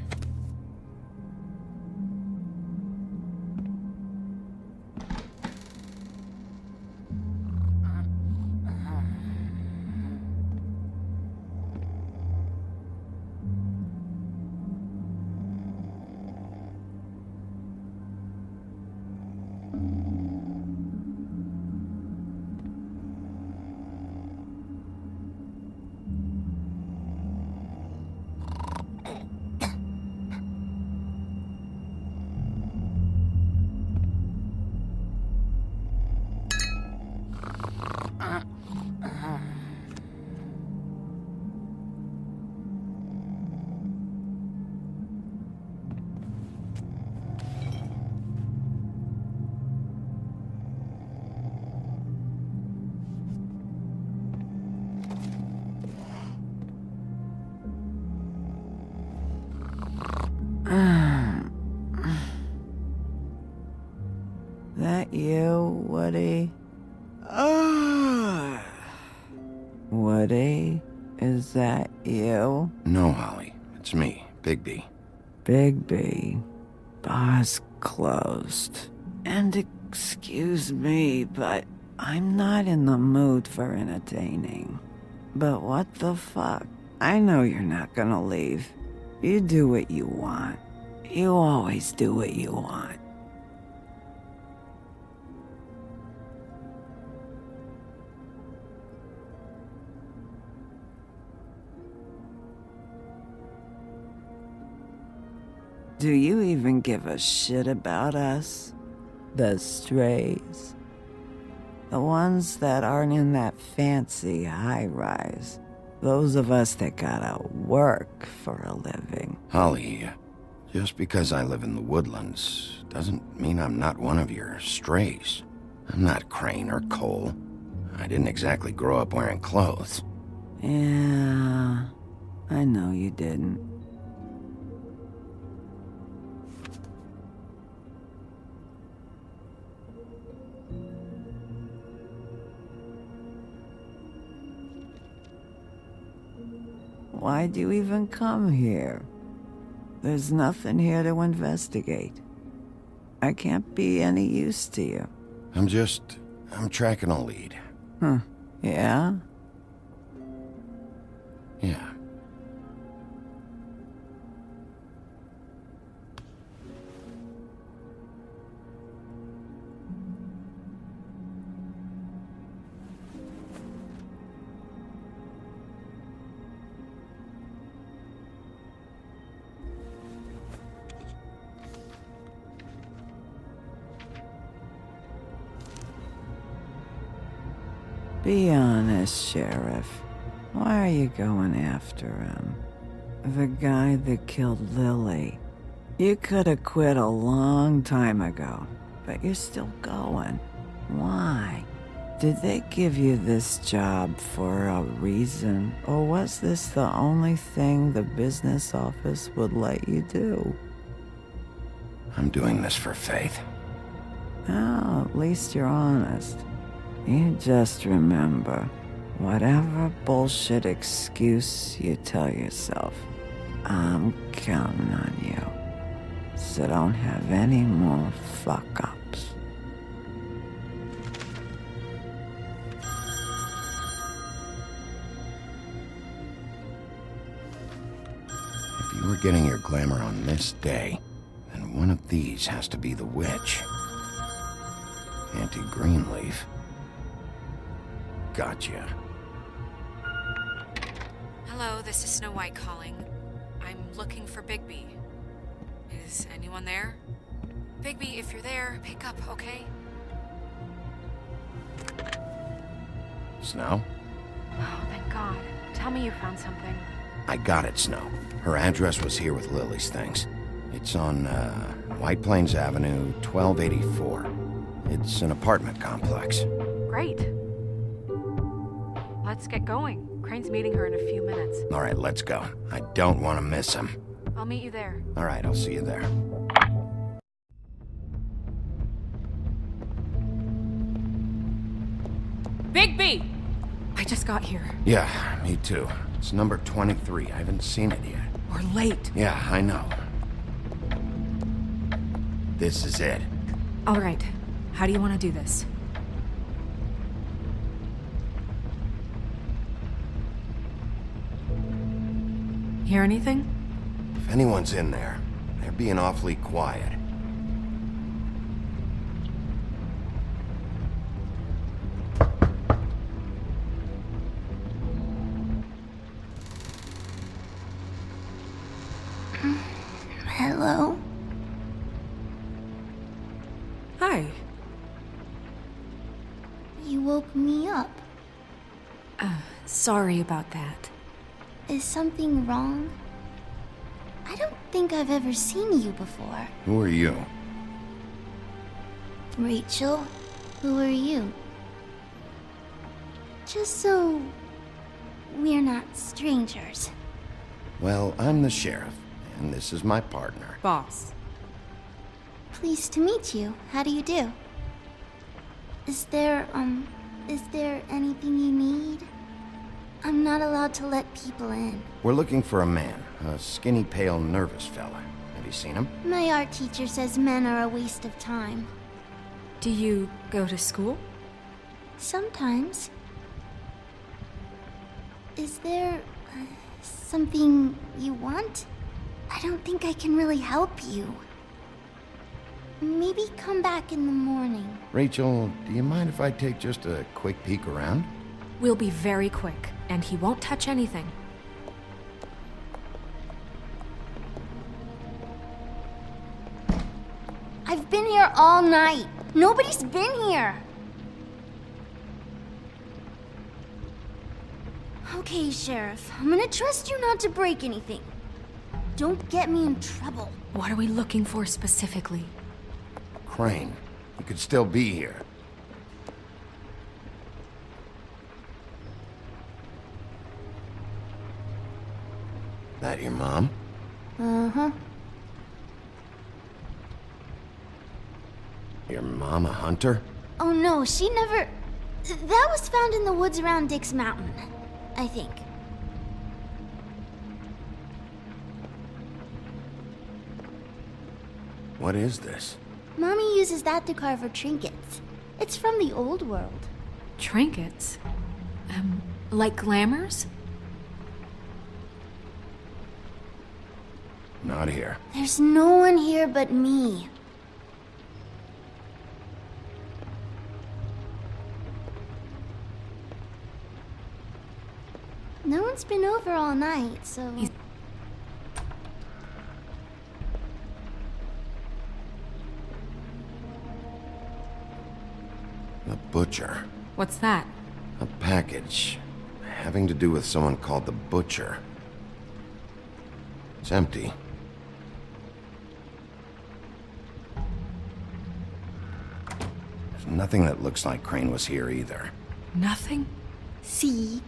That you, Woody? Woody? Is that you? No, Holly. It's me, Bigby. Bigby. Bar's closed. And excuse me, but I'm not in the mood for entertaining. But what the fuck? I know you're not gonna leave. You do what you want. You always do what you want. Do you even give a shit about us? The strays? The ones that aren't in that fancy high-rise. Those of us that gotta work for a living. Holly, just because I live in the woodlands doesn't mean I'm not one of your strays. I'm not Crane or Cole. I didn't exactly grow up wearing clothes. Yeah, I know you didn't. Why'd you even come here? There's nothing here to investigate. I can't be any use to you. I'm tracking a lead. Yeah? Yeah. Be honest, Sheriff. Why are you going after him? The guy that killed Lily. You could have quit a long time ago, but you're still going. Why? Did they give you this job for a reason, or was this the only thing the business office would let you do? I'm doing this for Faith. Oh, at least you're honest. You just remember, whatever bullshit excuse you tell yourself, I'm counting on you. So don't have any more fuck-ups. If you were getting your glamour on this day, then one of these has to be the witch. Auntie Greenleaf. Gotcha. Hello, this is Snow White calling. I'm looking for Bigby. Is anyone there? Bigby, if you're there, pick up, okay? Snow? Oh, thank God. Tell me you found something. I got it, Snow. Her address was here with Lily's things. It's on, White Plains Avenue, 1284. It's an apartment complex. Great. Let's get going. Crane's meeting her in a few minutes. All right, let's go. I don't want to miss him. I'll meet you there. All right, I'll see you there. Bigby! I just got here. Yeah, me too. It's number 23. I haven't seen it yet. We're late. Yeah, I know. This is it. All right. How do you want to do this? Hear anything? If anyone's in there, they're being awfully quiet. Hello? Hi. You woke me up. Sorry about that. Is something wrong? I don't think I've ever seen you before. Who are you? Rachel, who are you? Just so we're not strangers. Well, I'm the sheriff, and this is my partner. Boss. Pleased to meet you. How do you do? Is there anything you need? I'm not allowed to let people in. We're looking for a man, a skinny, pale, nervous fella. Have you seen him? My art teacher says men are a waste of time. Do you go to school? Sometimes. Is there something you want? I don't think I can really help you. Maybe come back in the morning. Rachel, do you mind if I take just a quick peek around? We'll be very quick, and he won't touch anything. I've been here all night. Nobody's been here. Okay, Sheriff. I'm gonna trust you not to break anything. Don't get me in trouble. What are we looking for specifically? Crane, he could still be here. That your mom? Uh-huh. Your mom a hunter? Oh no, she never... That was found in the woods around Dick's Mountain, I think. What is this? Mommy uses that to carve her trinkets. It's from the old world. Trinkets? Like glamours? Not here. There's no one here but me. No one's been over all night, so... The butcher. What's that? A package. Having to do with someone called the Butcher. It's empty. There's nothing that looks like Crane was here either. Nothing? See?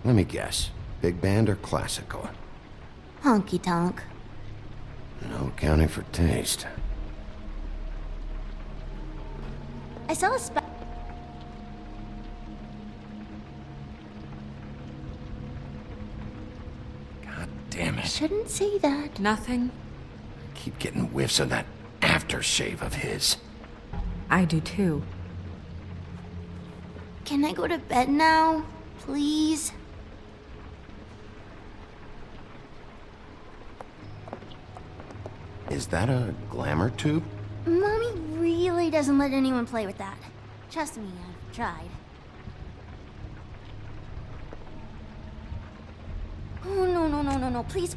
Let me guess. Big band or classical? Honky tonk. No accounting for taste. I saw a God damn it. Shouldn't say that. Nothing? Keep getting whiffs of that aftershave of his. I do too. Can I go to bed now? Please? Is that a glamour tube? Mommy really doesn't let anyone play with that. Trust me, I've tried. Oh, no. Please,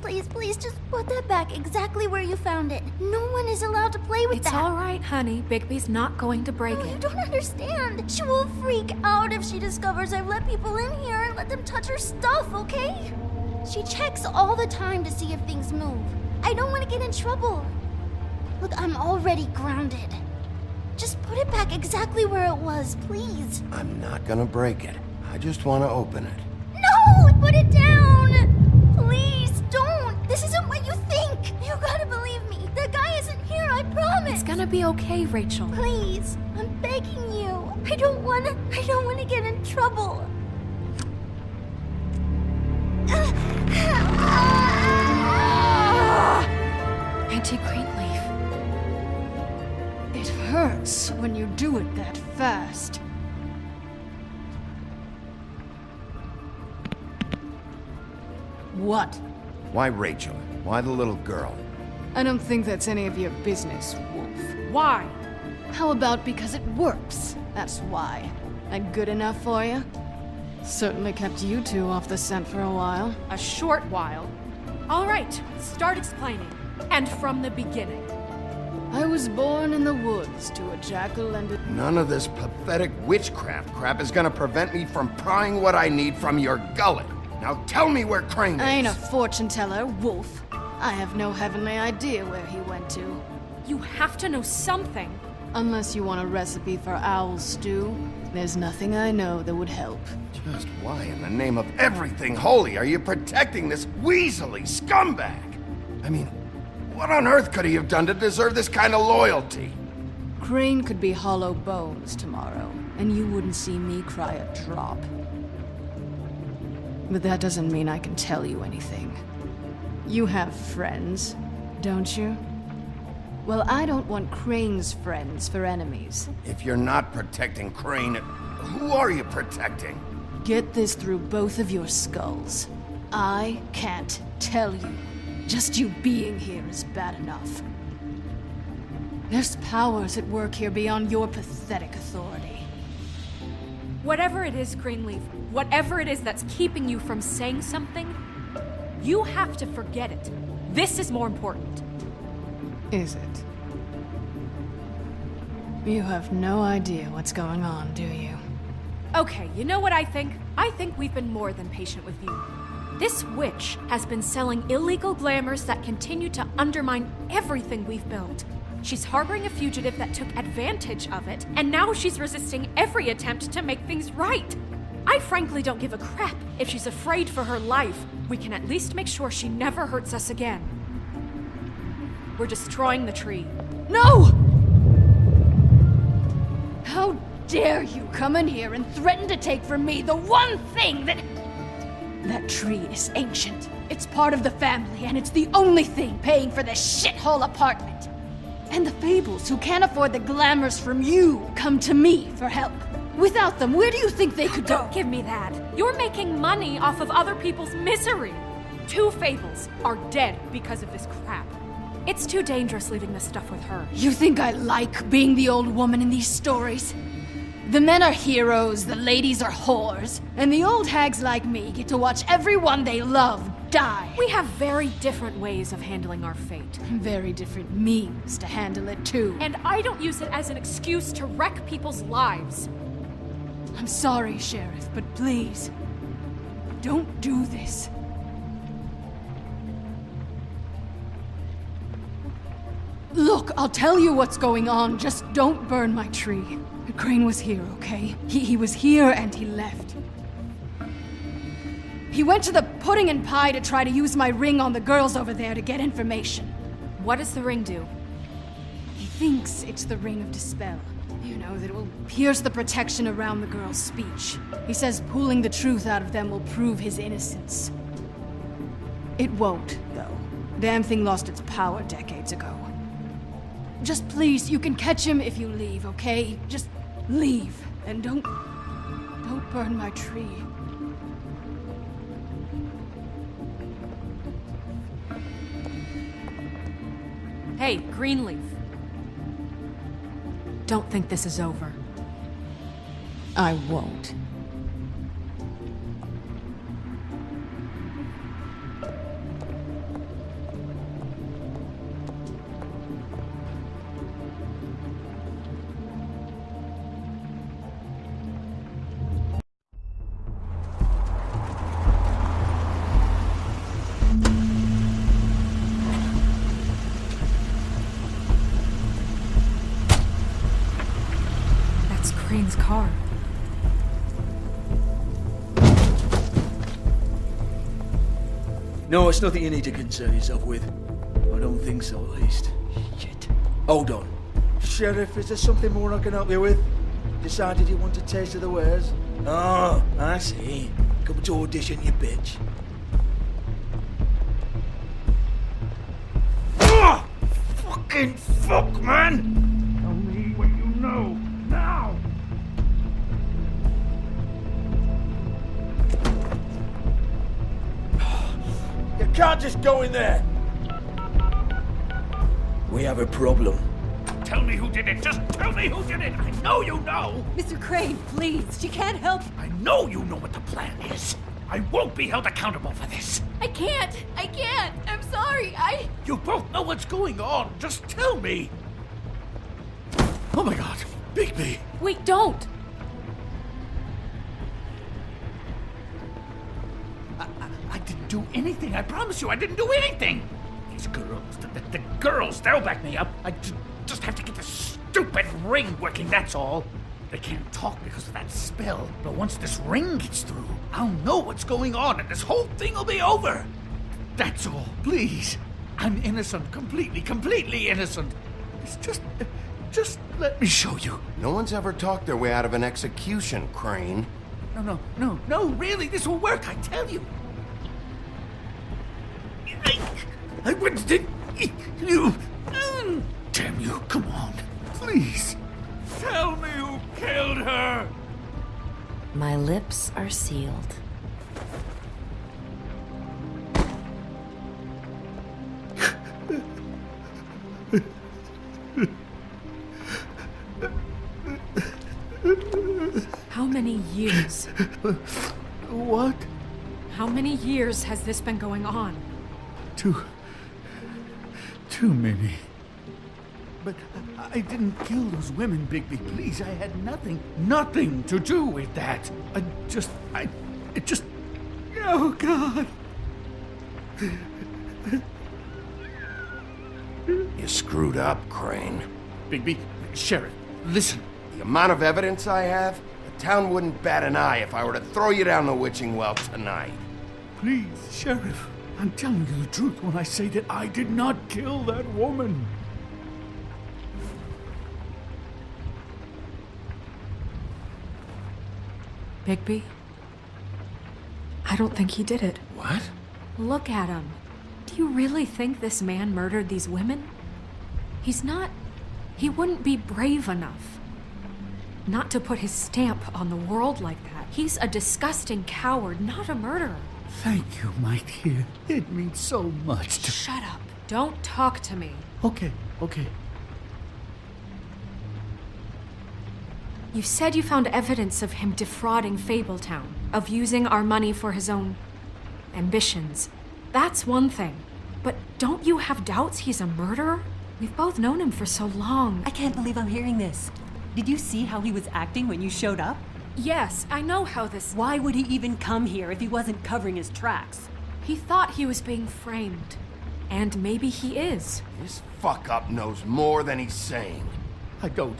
just put that back exactly where you found it. No one is allowed to play with It's that. all right, honey. Bigby's not going to break No, it. you don't understand. She will freak out if she discovers I've let people in here and let them touch her stuff, okay? She checks all the time to see if things move. I don't want to get in trouble. Look, I'm already grounded. Just put it back exactly where it was, please. I'm not gonna break it. I just want to open it. No! Put it down! Please, don't! This isn't what you think! You gotta believe me. The guy isn't here, I promise! It's gonna be okay, Rachel. Please, I'm begging you. I don't wanna get in trouble. Auntie Greenleaf. It hurts when you do it that fast. What? Why Rachel? Why the little girl? I don't think that's any of your business, Wolf. Why? How about because it works? That's why. That good enough for you? Certainly kept you two off the scent for a while. A short while. All right, start explaining. And from the beginning. I was born in the woods to a jackal and a... None of this pathetic witchcraft crap is gonna prevent me from prying what I need from your gullet. Now tell me where Crane is. I ain't a fortune teller, Wolf. I have no heavenly idea where he went to. You have to know something. Unless you want a recipe for owl stew, there's nothing I know that would help. Just why in the name of everything holy are you protecting this weaselly scumbag? I mean, what on earth could he have done to deserve this kind of loyalty? Crane could be hollow bones tomorrow, and you wouldn't see me cry a drop. But that doesn't mean I can tell you anything. You have friends, don't you? Well, I don't want Crane's friends for enemies. If you're not protecting Crane, who are you protecting? Get this through both of your skulls. I can't tell you. Just you being here is bad enough. There's powers at work here beyond your pathetic authority. Whatever it is, Greenleaf, whatever it is that's keeping you from saying something, you have to forget it. This is more important. Is it? You have no idea what's going on, do you? Okay, you know what I think? I think we've been more than patient with you. This witch has been selling illegal glamours that continue to undermine everything we've built. She's harboring a fugitive that took advantage of it, and now she's resisting every attempt to make things right. I frankly don't give a crap if she's afraid for her life. We can at least make sure she never hurts us again. We're destroying the tree. No! How dare you come in here and threaten to take from me the one thing that... That tree is ancient. It's part of the family, and it's the only thing paying for this shithole apartment. And the fables who can't afford the glamours from you come to me for help. Without them, where do you think they could go? Don't give me that. You're making money off of other people's misery. 2 fables are dead because of this crap. It's too dangerous leaving this stuff with her. You think I like being the old woman in these stories? The men are heroes, the ladies are whores, and the old hags like me get to watch everyone they love die. We have very different ways of handling our fate. Very different means to handle it, too. And I don't use it as an excuse to wreck people's lives. I'm sorry, Sheriff, but please, don't do this. Look, I'll tell you what's going on, just don't burn my tree. Crane was here, okay? He was here and he left. He went to the pudding and pie to try to use my ring on the girls over there to get information. What does the ring do? He thinks it's the ring of dispel. You know, that it will pierce the protection around the girl's speech. He says pulling the truth out of them will prove his innocence. It won't, though. Damn thing lost its power decades ago. Just please, you can catch him if you leave, okay? Just leave, and don't burn my tree. Hey, Greenleaf. Don't think this is over. I won't. Crane's car. No, it's nothing you need to concern yourself with. I don't think so, at least. Shit. Hold on. Sheriff, is there something more I can help you with? Decided you want a taste of the wares? Oh, I see. Come to audition, you bitch. Oh! Fucking fuck, man! Tell me what you know, now! You can't just go in there! We have a problem. Tell me who did it! Just tell me who did it! I know you know! Mr. Crane, please, she can't help. I know you know what the plan is! I won't be held accountable for this! I can't! I'm sorry, You both know what's going on! Just tell me! Oh my god! Bigby! Wait, don't! I didn't do anything, I promise you, I didn't do anything! These girls, the girls, they'll back me up. I just have to get this stupid ring working, that's all. They can't talk because of that spell, but once this ring gets through, I'll know what's going on and this whole thing will be over. That's all, please. I'm innocent, completely innocent. It's just let me show you. No one's ever talked their way out of an execution, Crane. No, really, this will work, I tell you. I went to you. Damn you, come on, please. Tell me who killed her. My lips are sealed. How many years? What? How many years has this been going on? Too many. But I didn't kill those women, Bigby. Please, I had nothing to do with that. It just... Oh, God. You screwed up, Crane. Bigby, Sheriff, listen. The amount of evidence I have, the town wouldn't bat an eye if I were to throw you down the witching well tonight. Please, Sheriff. I'm telling you the truth when I say that I did not kill that woman. Bigby? I don't think he did it. What? Look at him. Do you really think this man murdered these women? He's not... He wouldn't be brave enough. Not to put his stamp on the world like that. He's a disgusting coward, not a murderer. Thank you, my dear. It means so much to... Shut up. Don't talk to me. Okay. You said you found evidence of him defrauding Fabletown, of using our money for his own ambitions. That's one thing. But don't you have doubts he's a murderer? We've both known him for so long. I can't believe I'm hearing this. Did you see how he was acting when you showed up? Yes, I know how this... Why would he even come here if he wasn't covering his tracks? He thought he was being framed. And maybe he is. This fuck-up knows more than he's saying. I don't.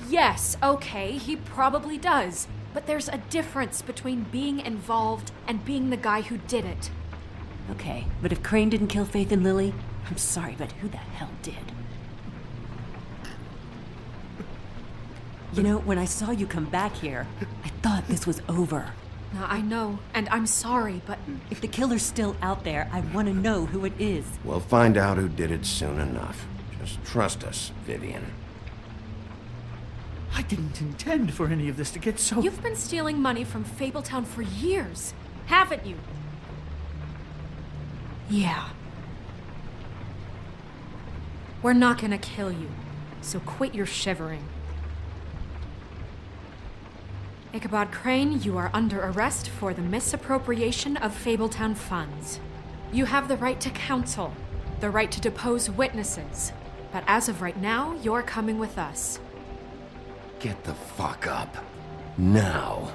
Yes, okay, he probably does. But there's a difference between being involved and being the guy who did it. Okay, but if Crane didn't kill Faith and Lily, I'm sorry, but who the hell did? You know, when I saw you come back here, I thought this was over. Now, I know, and I'm sorry, but... If the killer's still out there, I want to know who it is. We'll find out who did it soon enough. Just trust us, Vivian. I didn't intend for any of this to get so... You've been stealing money from Fabletown for years, haven't you? Yeah. We're not gonna kill you, so quit your shivering. Ichabod Crane, you are under arrest for the misappropriation of Fabletown funds. You have the right to counsel, the right to depose witnesses, but as of right now, you're coming with us. Get the fuck up. Now.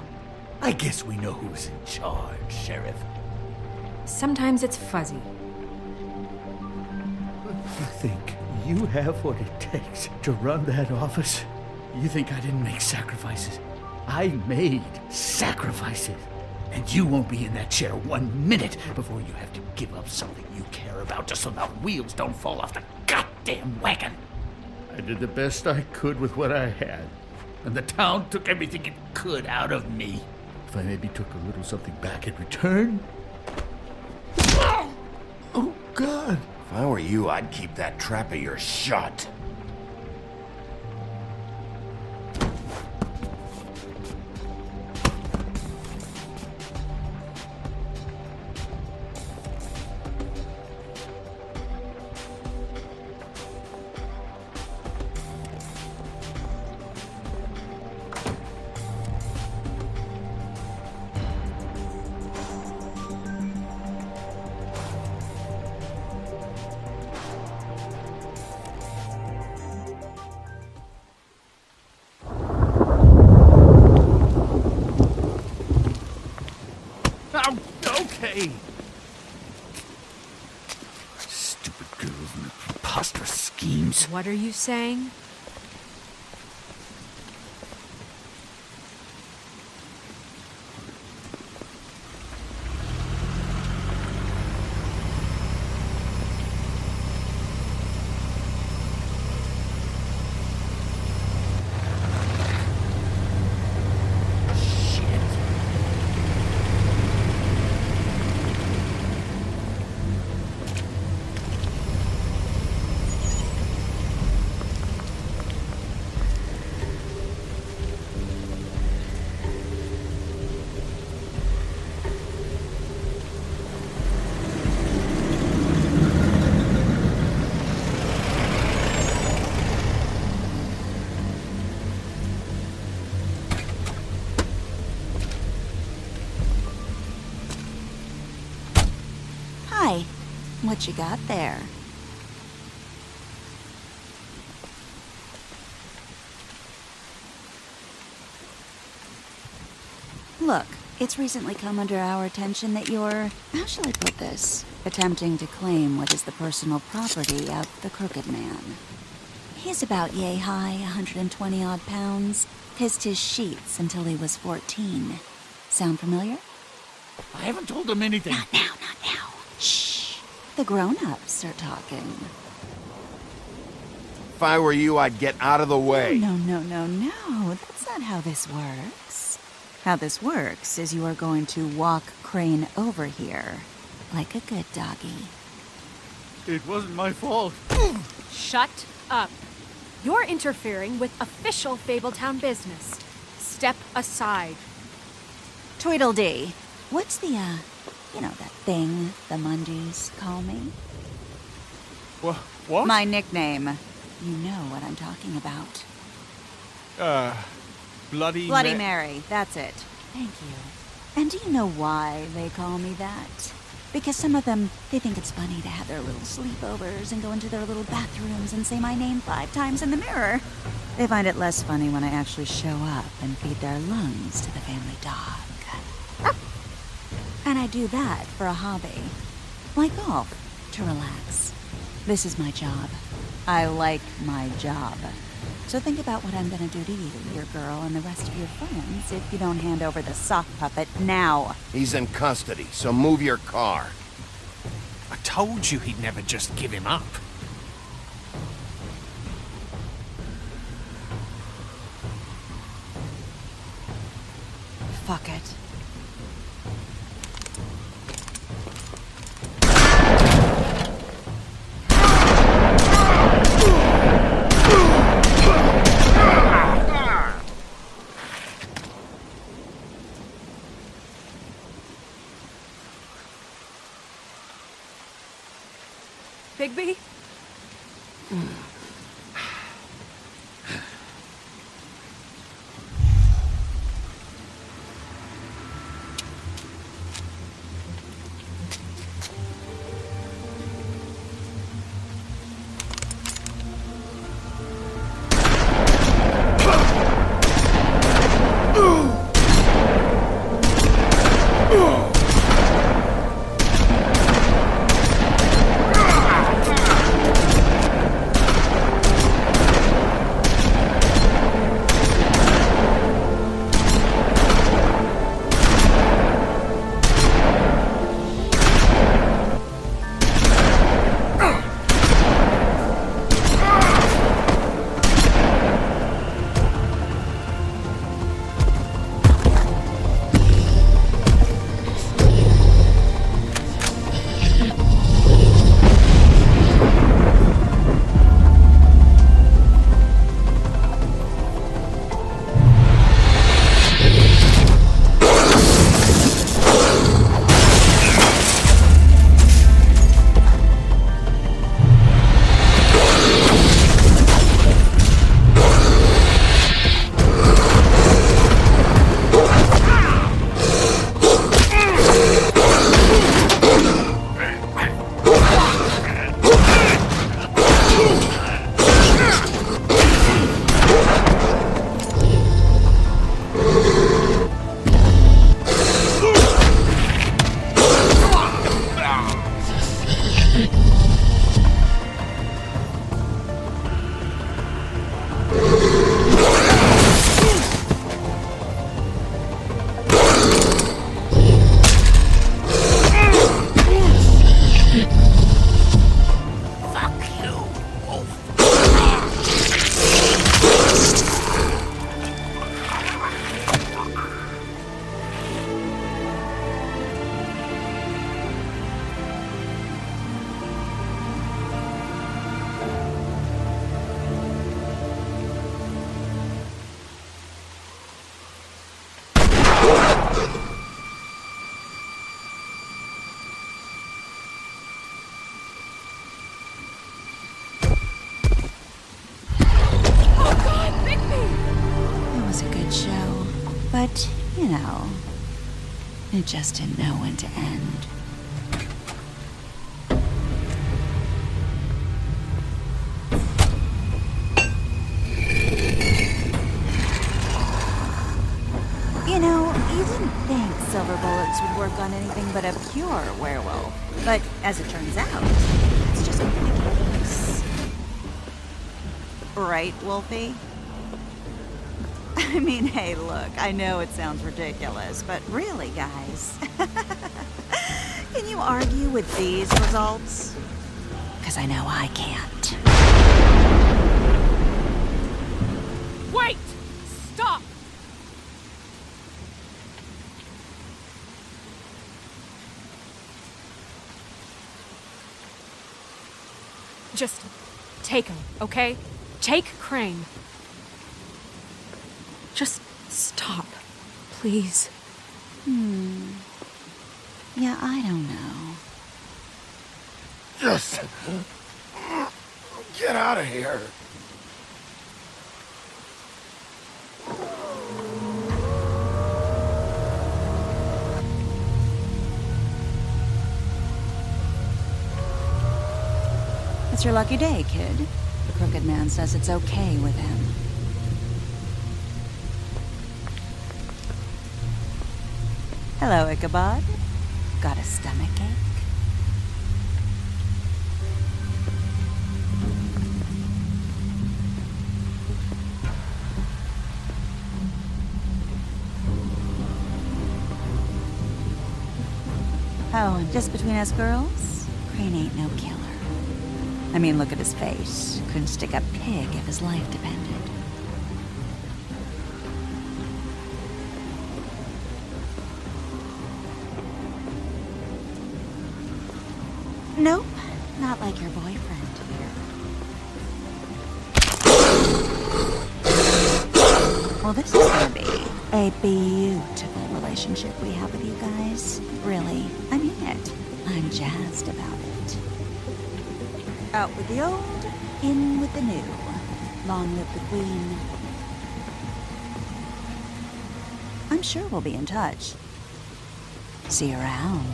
I guess we know who's in charge, Sheriff. Sometimes it's fuzzy. You think you have what it takes to run that office? You think I didn't make sacrifices? I made sacrifices. And you won't be in that chair 1 minute before you have to give up something you care about just so the wheels don't fall off the goddamn wagon. I did the best I could with what I had. And the town took everything it could out of me. If I maybe took a little something back in return... Oh, God. If I were you, I'd keep that trap of yours shut. Okay. Stupid girls and their preposterous schemes. What are you saying? Hi. What you got there? Look, it's recently come under our attention that you're, how shall I put this, attempting to claim what is the personal property of the Crooked Man. He's about yay high, 120 odd pounds, pissed his sheets until he was 14. Sound familiar? I haven't told him anything. Not now. Shh. The grown-ups are talking. If I were you, I'd get out of the way. No. That's not how this works. How this works is you are going to walk Crane over here, like a good doggy. It wasn't my fault. Shut up. You're interfering with official Fabletown business. Step aside. Tweedledee. What's the, you know, that thing the Mundies call me? What? My nickname. You know what I'm talking about. Bloody Mary, that's it. Thank you. And do you know why they call me that? Because some of them, they think it's funny to have their little sleepovers and go into their little bathrooms and say my name 5 times in the mirror. They find it less funny when I actually show up and feed their lungs to the family dog. And I do that for a hobby. Like golf, to relax. This is my job. I like my job. So think about what I'm gonna do to you, your girl, and the rest of your friends if you don't hand over the sock puppet now. He's in custody, so move your car. I told you he'd never just give him up. Fuck it. Bigby? But, you know, it just didn't know when to end. You know, you didn't think silver bullets would work on anything but a pure werewolf. But as it turns out, it's just not the case. Right, Wolfie? I mean, hey, look, I know it sounds ridiculous, but really, guys, can you argue with these results? Because I know I can't. Wait! Stop! Just take him, okay? Take Crane. Just stop, please. Yeah, I don't know. Just get out of here. It's your lucky day, kid. The Crooked Man says it's okay with him. Hello, Ichabod. Got a stomachache? Oh, and just between us girls, Crane ain't no killer. I mean, look at his face. Couldn't stick a pig if his life depended. Nope, not like your boyfriend here. Well, this is gonna be a beautiful relationship we have with you guys. Really, I mean it. I'm jazzed about it. Out with the old, in with the new. Long live the Queen. I'm sure we'll be in touch. See you around.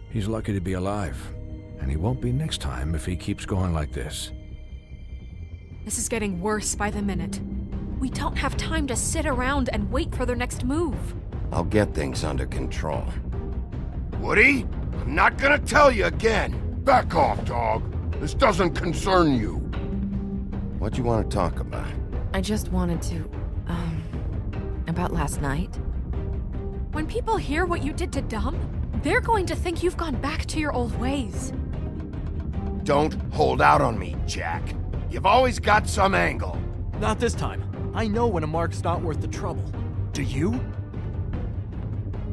He's lucky to be alive, and he won't be next time if he keeps going like this. This is getting worse by the minute. We don't have time to sit around and wait for their next move. I'll get things under control. Woody, I'm not gonna tell you again. Back off, dog. This doesn't concern you. What do you want to talk about? I just wanted to, about last night. When people hear what you did to Dom, they're going to think you've gone back to your old ways. Don't hold out on me, Jack. You've always got some angle. Not this time. I know when a mark's not worth the trouble. Do you?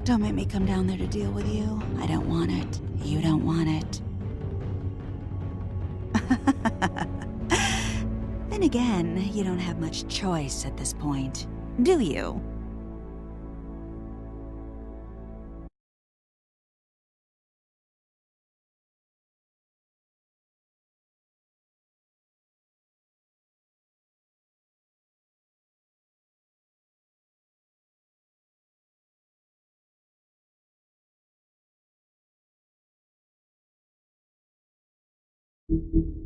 Don't make me come down there to deal with you. I don't want it. You don't want it. Then again, you don't have much choice at this point, do you? Thank you.